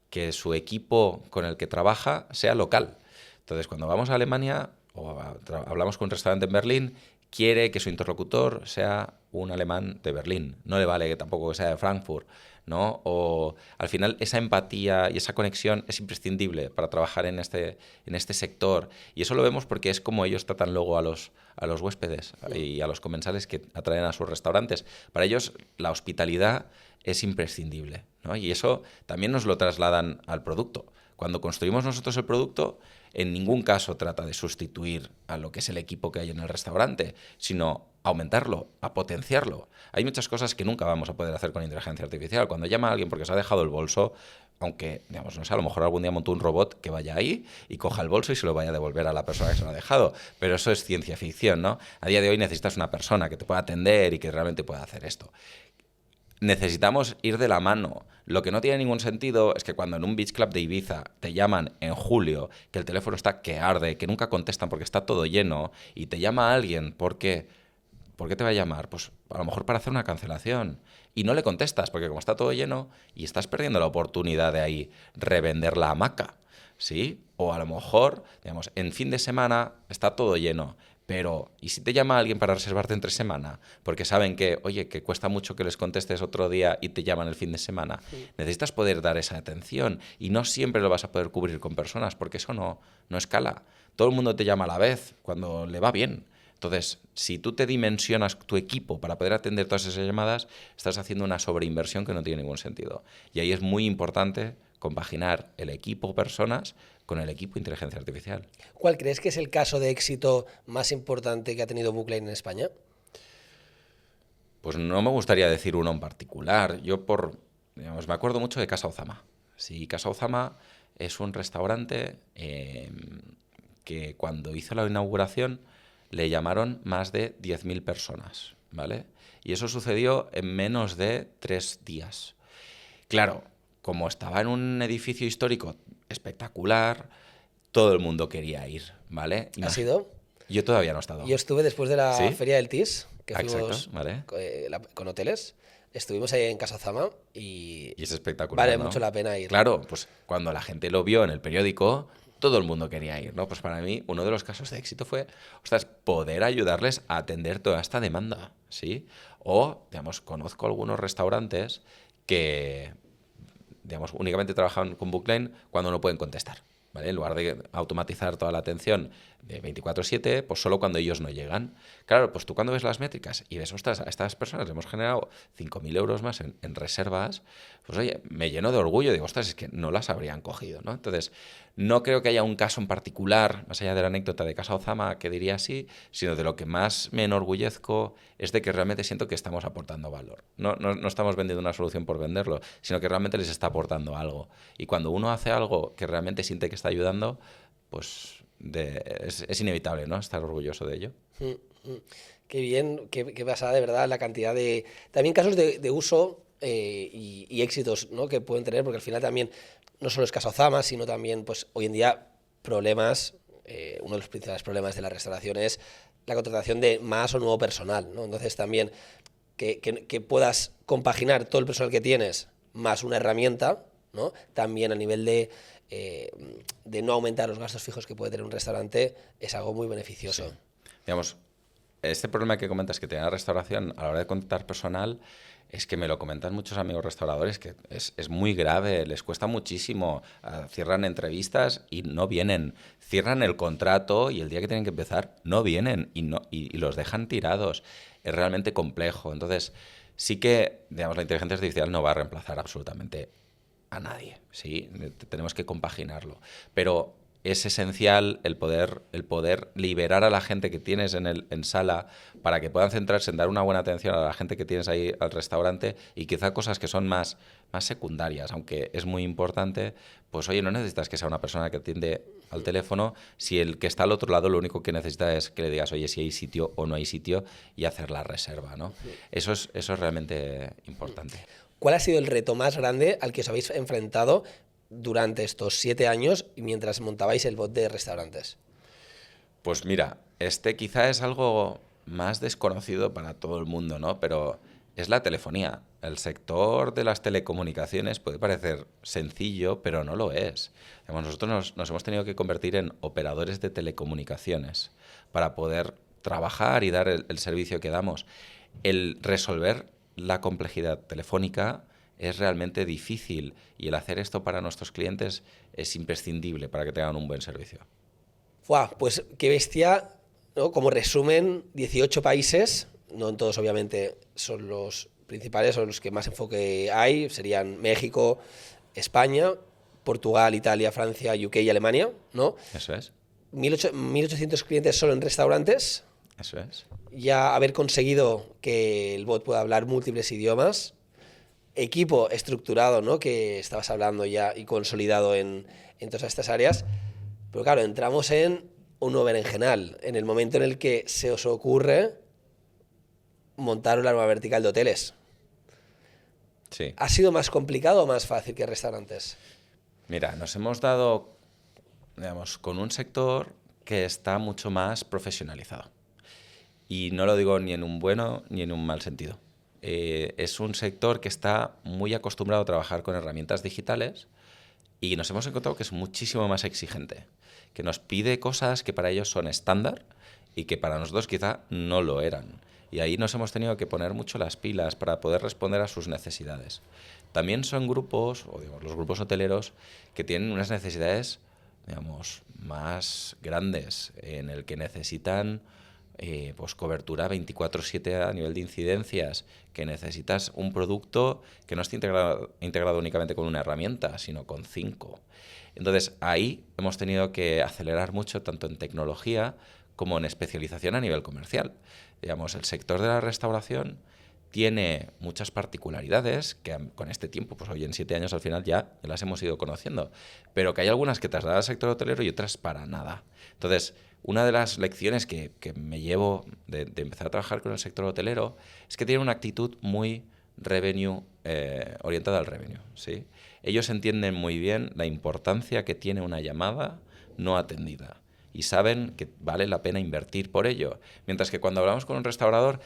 que su equipo con el que trabaja sea local. Entonces, cuando vamos a Alemania o hablamos con un restaurante en Berlín, quiere que su interlocutor sea un alemán de Berlín. No le vale que tampoco sea de Frankfurt, ¿no? O al final esa empatía y esa conexión es imprescindible para trabajar en este sector. Y eso lo vemos porque es como ellos tratan luego a los huéspedes y a los comensales que atraen a sus restaurantes. Para ellos la hospitalidad es imprescindible, ¿no? Y eso también nos lo trasladan al producto. Cuando construimos nosotros el producto, en ningún caso trata de sustituir a lo que es el equipo que hay en el restaurante, sino aumentarlo, a potenciarlo. Hay muchas cosas que nunca vamos a poder hacer con inteligencia artificial. Cuando llama a alguien porque se ha dejado el bolso, aunque, digamos, no sé, a lo mejor algún día montó un robot que vaya ahí y coja el bolso y se lo vaya a devolver a la persona que se lo ha dejado. Pero eso es ciencia ficción, ¿no? A día de hoy necesitas una persona que te pueda atender y que realmente pueda hacer esto. Necesitamos ir de la mano. Lo que no tiene ningún sentido es que cuando en un beach club de Ibiza te llaman en julio, que el teléfono está que arde, que nunca contestan porque está todo lleno, y te llama alguien porque... ¿Por qué te va a llamar? Pues a lo mejor para hacer una cancelación. Y no le contestas porque como está todo lleno y estás perdiendo la oportunidad de ahí revender la hamaca, ¿sí? O a lo mejor, digamos, en fin de semana está todo lleno. Pero, ¿y si te llama alguien para reservarte entre semana? Porque saben que, oye, que cuesta mucho que les contestes otro día y te llaman el fin de semana. Sí. Necesitas poder dar esa atención y no siempre lo vas a poder cubrir con personas porque eso no escala. Todo el mundo te llama a la vez cuando le va bien. Entonces, si tú te dimensionas tu equipo para poder atender todas esas llamadas, estás haciendo una sobreinversión que no tiene ningún sentido. Y ahí es muy importante compaginar el equipo personas con el equipo inteligencia artificial. ¿Cuál crees que es el caso de éxito más importante que ha tenido Bookline en España? Pues no me gustaría decir uno en particular. Yo me acuerdo mucho de Casa Ozama. Sí, Casa Ozama es un restaurante que cuando hizo la inauguración le llamaron más de 10.000 personas, ¿vale? Y eso sucedió en menos de 3 días. Claro, como estaba en un edificio histórico espectacular, todo el mundo quería ir, ¿vale? ¿Has ido? Yo todavía no he estado. Yo estuve después de la ¿Sí? Feria del TIS, que Exacto, fuimos ¿vale? con hoteles. estuvimos ahí en Casa Zama y Y es espectacular, vale ¿no? mucho la pena ir. Claro, pues cuando la gente lo vio en el periódico, todo el mundo quería ir, ¿no? Pues para mí uno de los casos de éxito fue, ostras, poder ayudarles a atender toda esta demanda, ¿sí? O, digamos, conozco algunos restaurantes que, digamos, únicamente trabajan con Bookline cuando no pueden contestar, ¿vale? En lugar de automatizar toda la atención de 24/7, pues solo cuando ellos no llegan. Claro, pues tú cuando ves las métricas y ves, ostras, a estas personas le hemos generado 5.000 euros más en reservas, pues oye, me lleno de orgullo, digo, ostras, es que no las habrían cogido, ¿no? Entonces, no creo que haya un caso en particular, más allá de la anécdota de Casa Ozama, que diría así, sino de lo que más me enorgullezco es de que realmente siento que estamos aportando valor. No estamos vendiendo una solución por venderlo, sino que realmente les está aportando algo. Y cuando uno hace algo que realmente siente que está ayudando, pues es inevitable, ¿no? Estar orgulloso de ello. Qué bien, qué pasada de verdad la cantidad de... También casos de uso y éxitos, ¿no? Que pueden tener, porque al final también no solo es Casa Ozama, sino también, pues hoy en día, problemas, uno de los principales problemas de la restauración es la contratación de más o nuevo personal, ¿no? Entonces también que puedas compaginar todo el personal que tienes más una herramienta, ¿no? También a nivel eh, de no aumentar los gastos fijos que puede tener un restaurante es algo muy beneficioso. Sí. Digamos, este problema que comentas que tiene la restauración a la hora de contratar personal es que me lo comentan muchos amigos restauradores, que es muy grave, les cuesta muchísimo, cierran entrevistas y no vienen, cierran el contrato y el día que tienen que empezar no vienen y los dejan tirados. Es realmente complejo. Entonces, sí que, digamos, la inteligencia artificial no va a reemplazar absolutamente a nadie, ¿sí? Tenemos que compaginarlo. Pero es esencial el poder liberar a la gente que tienes en sala para que puedan centrarse en dar una buena atención a la gente que tienes ahí al restaurante y quizá cosas que son más secundarias, aunque es muy importante, pues oye, no necesitas que sea una persona que atiende al teléfono si el que está al otro lado lo único que necesita es que le digas, oye, si hay sitio o no hay sitio y hacer la reserva, ¿no? Eso es realmente importante. ¿Cuál ha sido el reto más grande al que os habéis enfrentado durante estos 7 años mientras montabais el bot de restaurantes? Pues mira, este quizá es algo más desconocido para todo el mundo, ¿no? Pero es la telefonía. El sector de las telecomunicaciones puede parecer sencillo, pero no lo es. Digamos, nosotros nos hemos tenido que convertir en operadores de telecomunicaciones para poder trabajar y dar el servicio que damos. El resolver la complejidad telefónica es realmente difícil y el hacer esto para nuestros clientes es imprescindible para que tengan un buen servicio. ¡Fua! Pues qué bestia, ¿no? Como resumen, 18 países, no en todos obviamente son los principales o los que más enfoque hay, serían México, España, Portugal, Italia, Francia, UK y Alemania, ¿no? Eso es. 1.800 clientes solo en restaurantes, Eso es. ya haber conseguido que el bot pueda hablar múltiples idiomas, equipo estructurado, ¿no? Que estabas hablando ya y consolidado en todas estas áreas. Pero claro, entramos en un nuevo berenjenal, en el momento en el que se os ocurre montar una nueva vertical de hoteles. Sí. ¿Ha sido más complicado o más fácil que restaurantes? Mira, nos hemos dado, digamos, con un sector que está mucho más profesionalizado. Y no lo digo ni en un bueno ni en un mal sentido. Es un sector que está muy acostumbrado a trabajar con herramientas digitales y nos hemos encontrado que es muchísimo más exigente, que nos pide cosas que para ellos son estándar y que para nosotros quizá no lo eran. Y ahí nos hemos tenido que poner mucho las pilas para poder responder a sus necesidades. También son grupos, o digamos, los grupos hoteleros, que tienen unas necesidades, digamos, más grandes, en el que necesitan pues cobertura 24/7 a nivel de incidencias, que necesitas un producto que no esté integrado únicamente con una herramienta, sino con 5. Entonces, ahí hemos tenido que acelerar mucho, tanto en tecnología como en especialización a nivel comercial. Digamos, el sector de la restauración tiene muchas particularidades que con este tiempo, pues hoy en 7 años al final ya las hemos ido conociendo, pero que hay algunas que trasladan al sector hotelero y otras para nada. Entonces, una de las lecciones que me llevo de empezar a trabajar con el sector hotelero es que tiene una actitud muy revenue, orientada al revenue, ¿sí? Ellos entienden muy bien la importancia que tiene una llamada no atendida y saben que vale la pena invertir por ello. Mientras que cuando hablamos con un restaurador,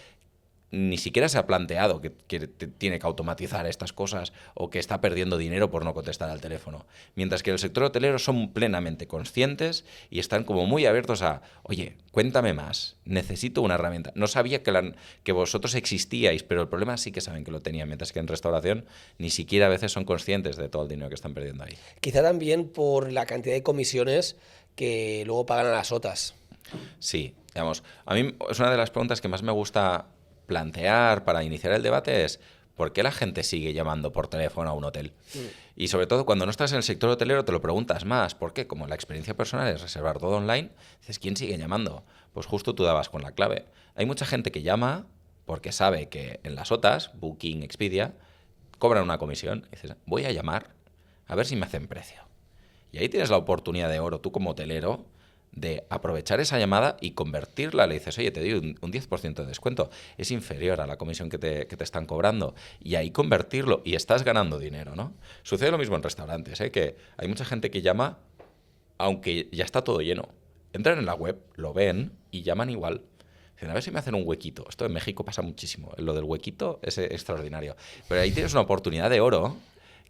ni siquiera se ha planteado que tiene que automatizar estas cosas o que está perdiendo dinero por no contestar al teléfono. Mientras que el sector hotelero son plenamente conscientes y están como muy abiertos a, oye, cuéntame más, necesito una herramienta. No sabía que vosotros existíais, pero el problema sí que saben que lo tenían, mientras que en restauración ni siquiera a veces son conscientes de todo el dinero que están perdiendo ahí. Quizá también por la cantidad de comisiones que luego pagan a las OTAs. Sí, digamos, a mí es una de las preguntas que más me gusta plantear para iniciar el debate es ¿por qué la gente sigue llamando por teléfono a un hotel? Y sobre todo cuando no estás en el sector hotelero te lo preguntas más. ¿Por qué? Como la experiencia personal es reservar todo online, dices, ¿quién sigue llamando? Pues justo tú dabas con la clave. Hay mucha gente que llama porque sabe que en las OTAs, Booking, Expedia, cobran una comisión. Y dices, voy a llamar a ver si me hacen precio. Y ahí tienes la oportunidad de oro, tú como hotelero, de aprovechar esa llamada y convertirla. Le dices, oye, te doy un 10% de descuento. Es inferior a la comisión que te están cobrando. Y ahí convertirlo y estás ganando dinero, ¿no? Sucede lo mismo en restaurantes, ¿eh? Que hay mucha gente que llama aunque ya está todo lleno. Entran en la web, lo ven y llaman igual. Dicen, a ver si me hacen un huequito. Esto en México pasa muchísimo. Lo del huequito es extraordinario. Pero ahí tienes una oportunidad de oro,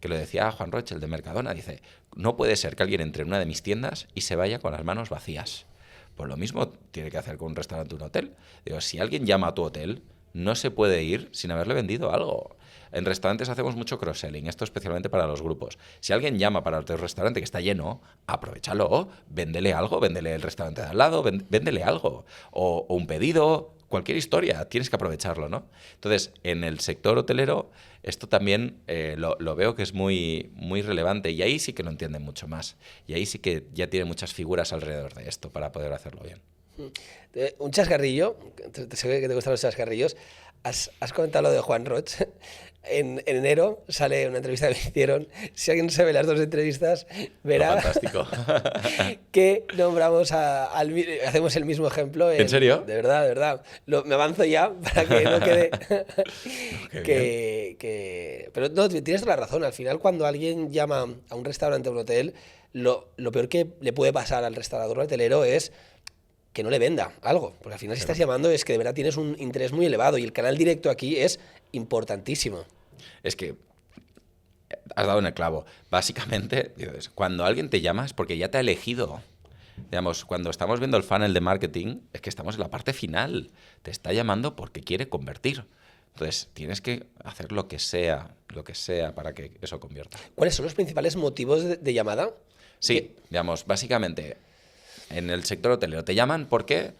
que lo decía Juan Roche, el de Mercadona. Dice, no puede ser que alguien entre en una de mis tiendas y se vaya con las manos vacías. Pues lo mismo tiene que hacer con un restaurante o un hotel. Digo, si alguien llama a tu hotel, no se puede ir sin haberle vendido algo. En restaurantes hacemos mucho cross-selling, esto especialmente para los grupos. Si alguien llama para el restaurante que está lleno, aprovechalo, véndele algo, véndele el restaurante de al lado, véndele algo. O un pedido, cualquier historia, tienes que aprovecharlo, ¿no? Entonces, en el sector hotelero, esto también lo veo que es muy, muy relevante y ahí sí que lo entienden mucho más. Y ahí sí que ya tiene muchas figuras alrededor de esto para poder hacerlo bien. Un chascarrillo, te sé que te gustan los chascarrillos. Has comentado lo de Juan Roche. En enero sale una entrevista que me hicieron. Si alguien sabe las dos entrevistas, verá fantástico. que nombramos hacemos el mismo ejemplo. ¿En serio? De verdad, de verdad. Me avanzo ya para que no quede... Pero no, tienes toda la razón. Al final, cuando alguien llama a un restaurante o un hotel, lo peor que le puede pasar al restaurador o al hotelero es que no le venda algo, porque al final si estás llamando es que de verdad tienes un interés muy elevado y el canal directo aquí es importantísimo. Es que has dado en el clavo. Básicamente, cuando alguien te llama es porque ya te ha elegido. Digamos, cuando estamos viendo el funnel de marketing, es que estamos en la parte final. Te está llamando porque quiere convertir. Entonces, tienes que hacer lo que sea para que eso convierta. ¿Cuáles son los principales motivos de llamada? Sí, digamos, básicamente, en el sector hotelero te llaman porque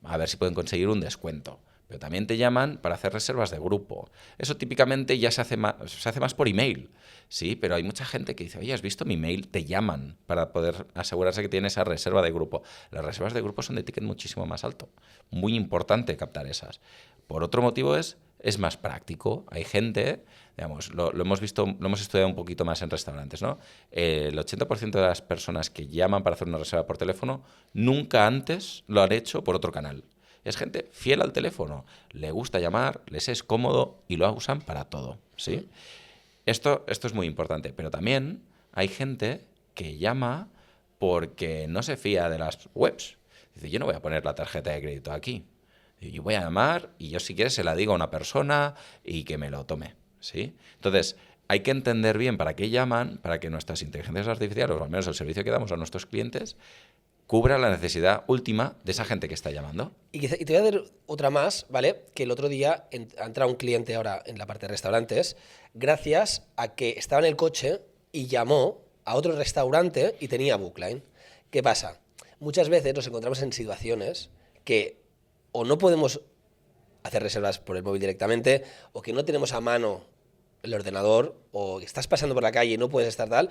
a ver si pueden conseguir un descuento. Pero también te llaman para hacer reservas de grupo. Eso típicamente ya se hace más por email. Sí, pero hay mucha gente que dice, oye, ¿has visto mi email? Te llaman para poder asegurarse que tiene esa reserva de grupo. Las reservas de grupo son de ticket muchísimo más alto. Muy importante captar esas. Por otro motivo es más práctico. Hay gente, digamos, lo hemos visto, lo hemos estudiado un poquito más en restaurantes, ¿no? El 80% de las personas que llaman para hacer una reserva por teléfono nunca antes lo han hecho por otro canal. Es gente fiel al teléfono, le gusta llamar, les es cómodo y lo usan para todo, ¿sí? Esto es muy importante, pero también hay gente que llama porque no se fía de las webs. Dice, yo no voy a poner la tarjeta de crédito aquí. Yo voy a llamar y yo si quieres se la digo a una persona y que me lo tome, ¿sí? Entonces, hay que entender bien para qué llaman, para que nuestras inteligencias artificiales, o al menos el servicio que damos a nuestros clientes, cubra la necesidad última de esa gente que está llamando. Y te voy a dar otra más, ¿vale? Que el otro día ha entrado un cliente ahora en la parte de restaurantes, gracias a que estaba en el coche y llamó a otro restaurante y tenía Bookline. ¿Qué pasa? Muchas veces nos encontramos en situaciones que o no podemos hacer reservas por el móvil directamente, o que no tenemos a mano el ordenador, o que estás pasando por la calle y no puedes estar tal,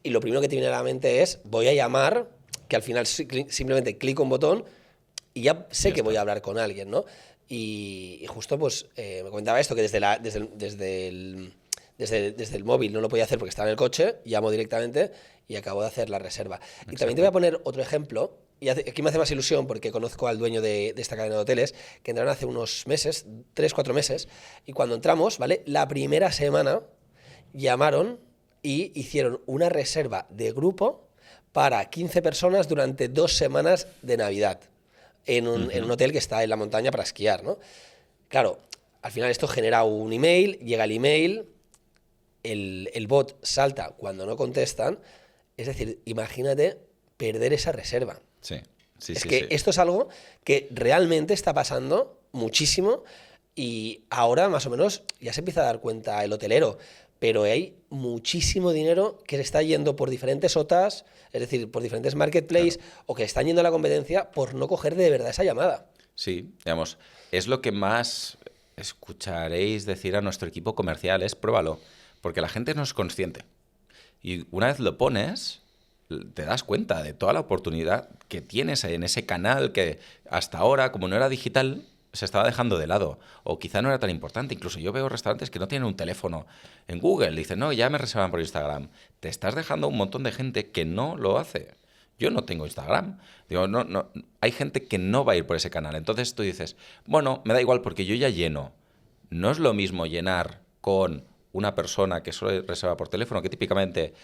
y lo primero que te viene a la mente es, voy a llamar, que al final simplemente clico un botón y ya sé que voy a hablar con alguien, ¿no? Y justo pues me comentaba esto, que desde el móvil no lo podía hacer porque estaba en el coche, llamo directamente y acabo de hacer la reserva. Exacto. Y también te voy a poner otro ejemplo, y aquí me hace más ilusión porque conozco al dueño de esta cadena de hoteles, que entraron hace unos meses, 3-4 meses, y cuando entramos, ¿vale? La primera semana llamaron y hicieron una reserva de grupo para 15 personas durante 2 semanas de Navidad en un hotel que está en la montaña para esquiar, ¿no? Claro, al final esto genera un email, llega el email, el bot salta cuando no contestan. Es decir, imagínate perder esa reserva. Sí, sí, Es sí. que Sí. esto es algo que realmente está pasando muchísimo y ahora más o menos ya se empieza a dar cuenta el hotelero, pero hay muchísimo dinero que se está yendo por diferentes OTAs, es decir, por diferentes marketplaces o que están yendo a la competencia por no coger de verdad esa llamada. Sí, digamos, es lo que más escucharéis decir a nuestro equipo comercial, es pruébalo, porque la gente no es consciente. Y una vez lo pones, te das cuenta de toda la oportunidad que tienes en ese canal que hasta ahora, como no era digital, se estaba dejando de lado. O quizá no era tan importante. Incluso yo veo restaurantes que no tienen un teléfono en Google. Dicen, no, ya me reservan por Instagram. Te estás dejando a un montón de gente que no lo hace. Yo no tengo Instagram. Digo, no, no, hay gente que no va a ir por ese canal. Entonces tú dices, bueno, me da igual porque yo ya lleno. No es lo mismo llenar con una persona que solo reserva por teléfono, que típicamente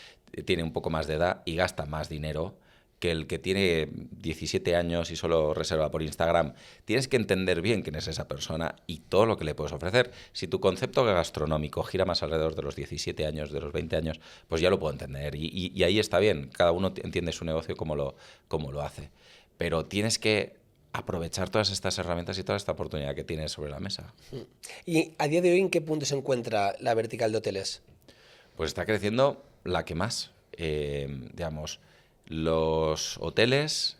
tiene un poco más de edad y gasta más dinero, que el que tiene 17 años y solo reserva por Instagram. Tienes que entender bien quién es esa persona y todo lo que le puedes ofrecer. Si tu concepto gastronómico gira más alrededor de los 17 años, de los 20 años, pues ya lo puedo entender. Y ahí está bien, cada uno entiende su negocio como lo hace. Pero tienes que aprovechar todas estas herramientas y toda esta oportunidad que tienes sobre la mesa. Y a día de hoy, ¿en qué punto se encuentra la vertical de hoteles? Pues está creciendo la que más. Digamos, los hoteles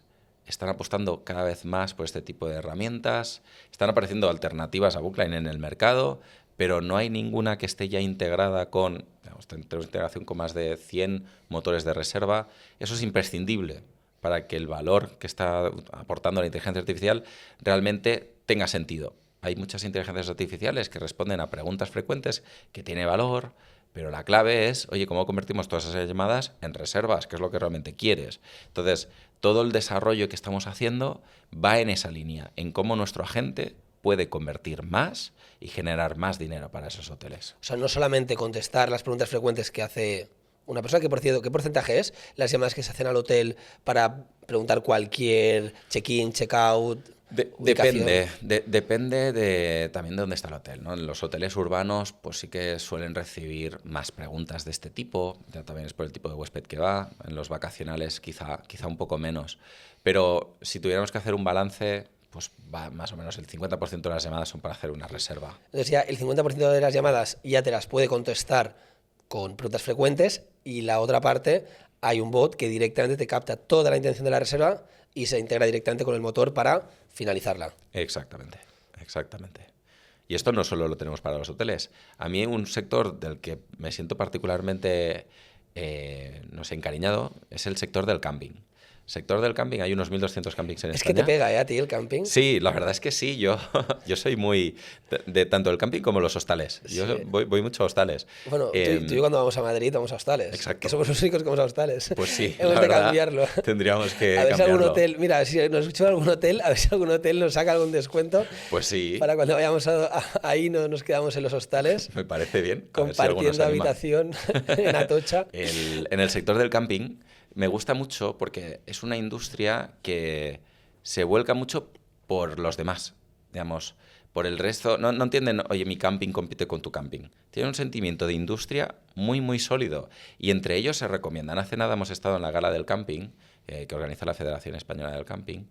están apostando cada vez más por este tipo de herramientas, están apareciendo alternativas a Bookline en el mercado, pero no hay ninguna que esté ya integrada con, digamos, tenemos integración con más de 100 motores de reserva. Eso es imprescindible para que el valor que está aportando la inteligencia artificial realmente tenga sentido. Hay muchas inteligencias artificiales que responden a preguntas frecuentes que tiene valor, pero la clave es, oye, ¿cómo convertimos todas esas llamadas en reservas? ¿Qué es lo que realmente quieres? Entonces, todo el desarrollo que estamos haciendo va en esa línea, en cómo nuestro agente puede convertir más y generar más dinero para esos hoteles. O sea, no solamente contestar las preguntas frecuentes que hace una persona, que por cierto, ¿qué porcentaje es las llamadas que se hacen al hotel para preguntar cualquier check-in, check-out? Depende también de dónde está el hotel, ¿no? En los hoteles urbanos, pues sí que suelen recibir más preguntas de este tipo, ya también es por el tipo de huésped que va. En los vacacionales quizá un poco menos. Pero si tuviéramos que hacer un balance, pues va más o menos el 50% de las llamadas son para hacer una reserva. Entonces ya el 50% de las llamadas ya te las puede contestar con preguntas frecuentes y la otra parte hay un bot que directamente te capta toda la intención de la reserva y se integra directamente con el motor para finalizarla. Exactamente, exactamente. Y esto no solo lo tenemos para los hoteles. A mí un sector del que me siento particularmente, no sé, encariñado es el sector del camping. Sector del camping, hay unos 1.200 campings en Es España. que te pega, a ti el camping. Sí, la verdad es que sí. Yo soy muy de tanto el camping como los hostales. Yo Sí. voy mucho a hostales. Bueno, tú y yo cuando vamos a Madrid vamos a hostales. Exacto. Que somos los únicos que vamos a hostales. Pues sí, Hemos la de verdad, cambiarlo. tendríamos que a ver si algún cambiarlo. hotel, mira, si nos escucha algún hotel, a ver si algún hotel nos saca algún descuento. Pues sí, Para cuando vayamos ahí no nos quedamos en los hostales. me parece bien. A ver si alguno Compartiendo se anima. habitación en Atocha. En el sector del camping me gusta mucho porque es una industria que se vuelca mucho por los demás, digamos, por el resto. No entienden, oye, mi camping compite con tu camping. Tiene un sentimiento de industria muy, muy sólido y entre ellos se recomiendan. Hace nada hemos estado en la gala del camping que organiza la Federación Española del Camping.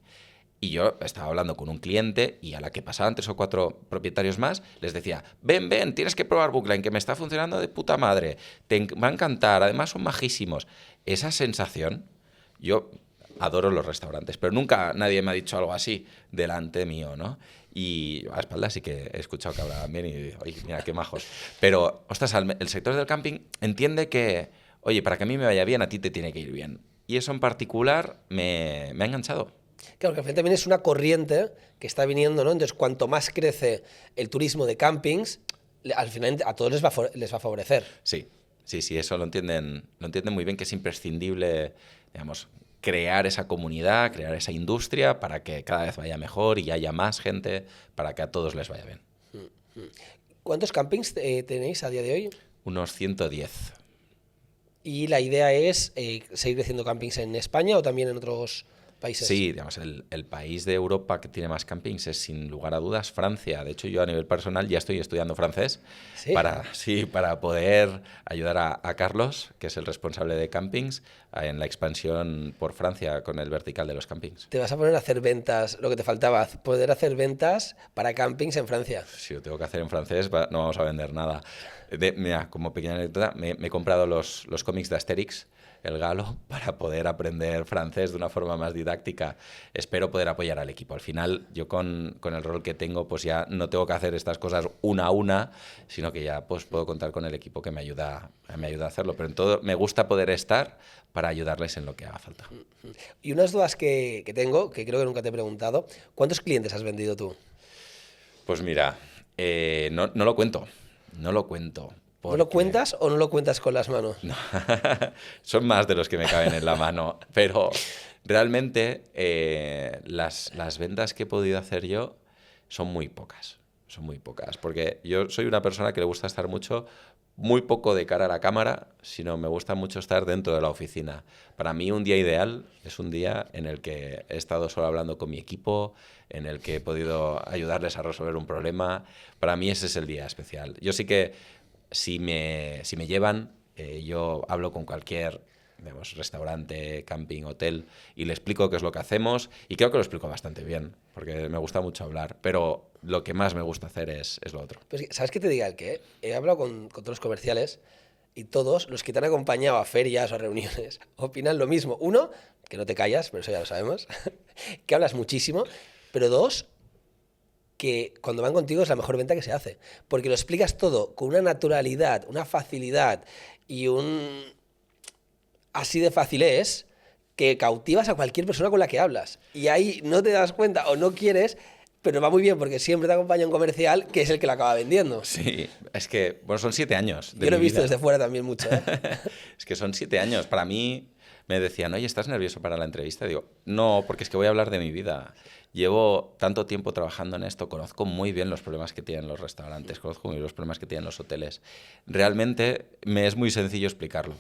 Y yo estaba hablando con un cliente y a la que pasaban 3 o 4 propietarios más, les decía, ven, tienes que probar Bookline, que me está funcionando de puta madre, te va a encantar, además son majísimos. Esa sensación, yo adoro los restaurantes, pero nunca nadie me ha dicho algo así delante mío, ¿no? Y a espaldas sí que he escuchado que hablaban bien y digo, oye, mira, qué majos. Pero, ostras, el sector del camping entiende que, oye, para que a mí me vaya bien, a ti te tiene que ir bien. Y eso en particular me ha enganchado. Claro, que al final también es una corriente que está viniendo, ¿no? Entonces, cuanto más crece el turismo de campings, al final a todos les va a favorecer. Sí, eso lo entienden muy bien, que es imprescindible, digamos, crear esa comunidad, crear esa industria para que cada vez vaya mejor y haya más gente para que a todos les vaya bien. ¿Cuántos campings tenéis a día de hoy? Unos 110. ¿Y la idea es seguir creciendo campings en España o también en otros países. Sí, digamos, el país de Europa que tiene más campings es sin lugar a dudas Francia. De hecho, yo a nivel personal ya estoy estudiando francés ¿Sí? para poder ayudar a Carlos, que es el responsable de campings, en la expansión por Francia con el vertical de los campings. Te vas a poner a hacer ventas, lo que te faltaba, poder hacer ventas para campings en Francia. Si lo tengo que hacer en francés, no vamos a vender nada. Mira, como pequeña anécdota, me he comprado los cómics de Asterix, el Galo, para poder aprender francés de una forma más didáctica. Espero poder apoyar al equipo. Al final, yo con el rol que tengo, pues ya no tengo que hacer estas cosas una a una, sino que ya pues puedo contar con el equipo que me ayuda a hacerlo. Pero en todo, me gusta poder estar para ayudarles en lo que haga falta. Y unas dudas que tengo, que creo que nunca te he preguntado, ¿cuántos clientes has vendido tú? Pues mira, no lo cuento. No lo cuento. ¿No lo cuentas o no lo cuentas con las manos? No. Son más de los que me caben en la mano, pero realmente las ventas que he podido hacer yo son muy pocas. Son muy pocas, porque yo soy una persona que le gusta estar muy poco de cara a la cámara, sino me gusta mucho estar dentro de la oficina. Para mí un día ideal es un día en el que he estado solo hablando con mi equipo, en el que he podido ayudarles a resolver un problema. Para mí ese es el día especial. Yo sí que si me llevan, yo hablo con cualquier, digamos, restaurante, camping, hotel, y le explico qué es lo que hacemos, y creo que lo explico bastante bien, porque me gusta mucho hablar, pero lo que más me gusta hacer es lo otro. Pues, ¿sabes qué te diga el qué? He hablado con todos los comerciales y todos los que te han acompañado a ferias o a reuniones opinan lo mismo. Uno, que no te callas, pero eso ya lo sabemos, que hablas muchísimo, pero dos, que cuando van contigo es la mejor venta que se hace, porque lo explicas todo con una naturalidad, una facilidad y un... así de fácil es que cautivas a cualquier persona con la que hablas. Y ahí no te das cuenta o no quieres, pero va muy bien porque siempre te acompaña un comercial que es el que lo acaba vendiendo. Sí, es que, bueno, son 7 años de Yo lo he mi visto vida. desde fuera también mucho, ¿eh? Es que son 7 años. Para mí me decían, oye, ¿estás nervioso para la entrevista? Digo, no, porque es que voy a hablar de mi vida. Llevo tanto tiempo trabajando en esto, conozco muy bien los problemas que tienen los restaurantes, conozco muy bien los problemas que tienen los hoteles. Realmente me es muy sencillo explicarlo.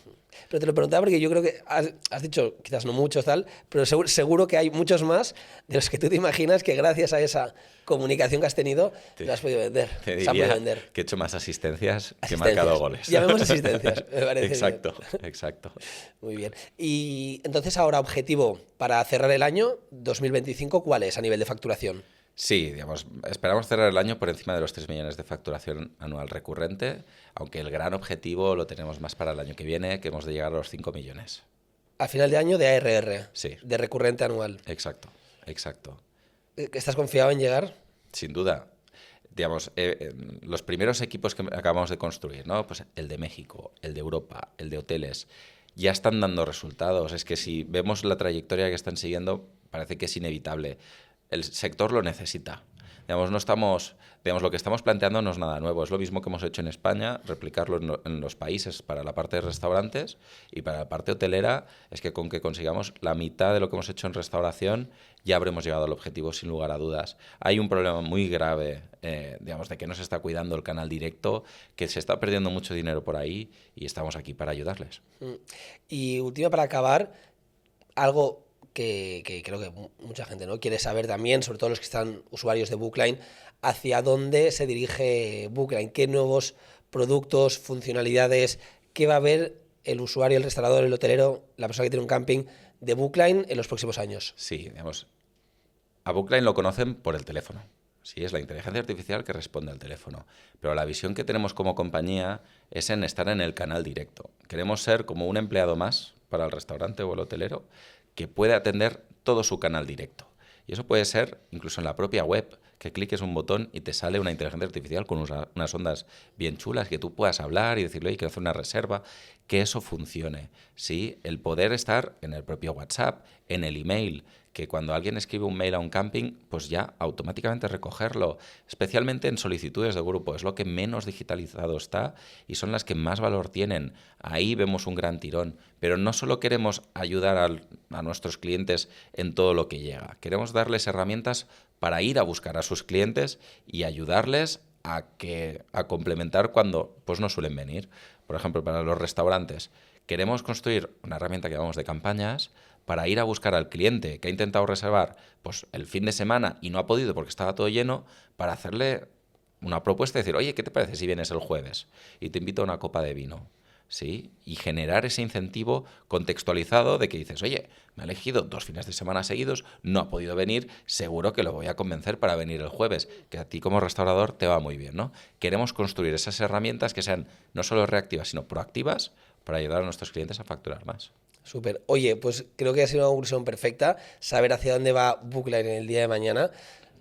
Pero te lo preguntaba porque yo creo que has dicho, quizás no muchos tal, pero seguro que hay muchos más de los que tú te imaginas que gracias a esa comunicación que has tenido lo has podido vender. Te Se ha podido diría vender. que he hecho más asistencias que he Asistencias. marcado goles. Llamemos asistencias, me parece Exacto, bien. exacto. Muy bien. Y entonces ahora objetivo para cerrar el año 2025, ¿cuál es a nivel de facturación? Sí, digamos, esperamos cerrar el año por encima de los 3 millones de facturación anual recurrente, aunque el gran objetivo lo tenemos más para el año que viene, que hemos de llegar a los 5 millones. A final de año de ARR, Sí. de recurrente anual. Exacto, exacto. ¿Estás confiado en llegar? Sin duda. Digamos, los primeros equipos que acabamos de construir, ¿no? Pues el de México, el de Europa, el de hoteles, ya están dando resultados. Es que si vemos la trayectoria que están siguiendo, parece que es inevitable. El sector lo necesita. Digamos, lo que estamos planteando no es nada nuevo. Es lo mismo que hemos hecho en España, replicarlo en los países para la parte de restaurantes, y para la parte hotelera es que con que consigamos la mitad de lo que hemos hecho en restauración ya habremos llegado al objetivo sin lugar a dudas. Hay un problema muy grave, digamos, de que no se está cuidando el canal directo, que se está perdiendo mucho dinero por ahí, y estamos aquí para ayudarles. Y última para acabar, algo que creo que mucha gente no quiere saber también, sobre todo los que están usuarios de Bookline, hacia dónde se dirige Bookline, qué nuevos productos, funcionalidades, qué va a ver el usuario, el restaurador, el hotelero, la persona que tiene un camping de Bookline en los próximos años. Sí, digamos, a Bookline lo conocen por el teléfono. Sí, es la inteligencia artificial que responde al teléfono. Pero la visión que tenemos como compañía es en estar en el canal directo. Queremos ser como un empleado más para el restaurante o el hotelero que puede atender todo su canal directo. Y eso puede ser incluso en la propia web, que cliques un botón y te sale una inteligencia artificial con unas ondas bien chulas, que tú puedas hablar y decirle, oye, quiero hacer una reserva, que eso funcione. ¿Sí? El poder estar en el propio WhatsApp, en el email, que cuando alguien escribe un mail a un camping, pues ya automáticamente recogerlo, especialmente en solicitudes de grupo, es lo que menos digitalizado está y son las que más valor tienen. Ahí vemos un gran tirón, pero no solo queremos ayudar a nuestros clientes en todo lo que llega, queremos darles herramientas para ir a buscar a sus clientes y ayudarles a complementar cuando pues no suelen venir. Por ejemplo, para los restaurantes, Queremos construir una herramienta que llamamos de campañas para ir a buscar al cliente que ha intentado reservar pues, el fin de semana y no ha podido porque estaba todo lleno, para hacerle una propuesta y decir, oye, ¿qué te parece si vienes el jueves? Y te invito a una copa de vino. ¿Sí? Y generar ese incentivo contextualizado de que dices, oye, me ha elegido 2 fines de semana seguidos, no ha podido venir, seguro que lo voy a convencer para venir el jueves, que a ti como restaurador te va muy bien, ¿no? Queremos construir esas herramientas que sean no solo reactivas, sino proactivas para ayudar a nuestros clientes a facturar más. Súper. Oye, pues creo que ha sido una conclusión perfecta, saber hacia dónde va Bookline en el día de mañana.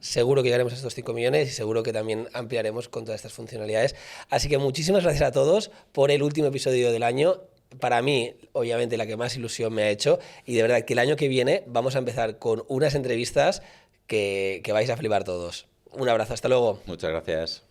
Seguro que llegaremos a estos 5 millones y seguro que también ampliaremos con todas estas funcionalidades. Así que muchísimas gracias a todos por el último episodio del año. Para mí, obviamente, la que más ilusión me ha hecho. Y de verdad que el año que viene vamos a empezar con unas entrevistas que vais a flipar todos. Un abrazo, hasta luego. Muchas gracias.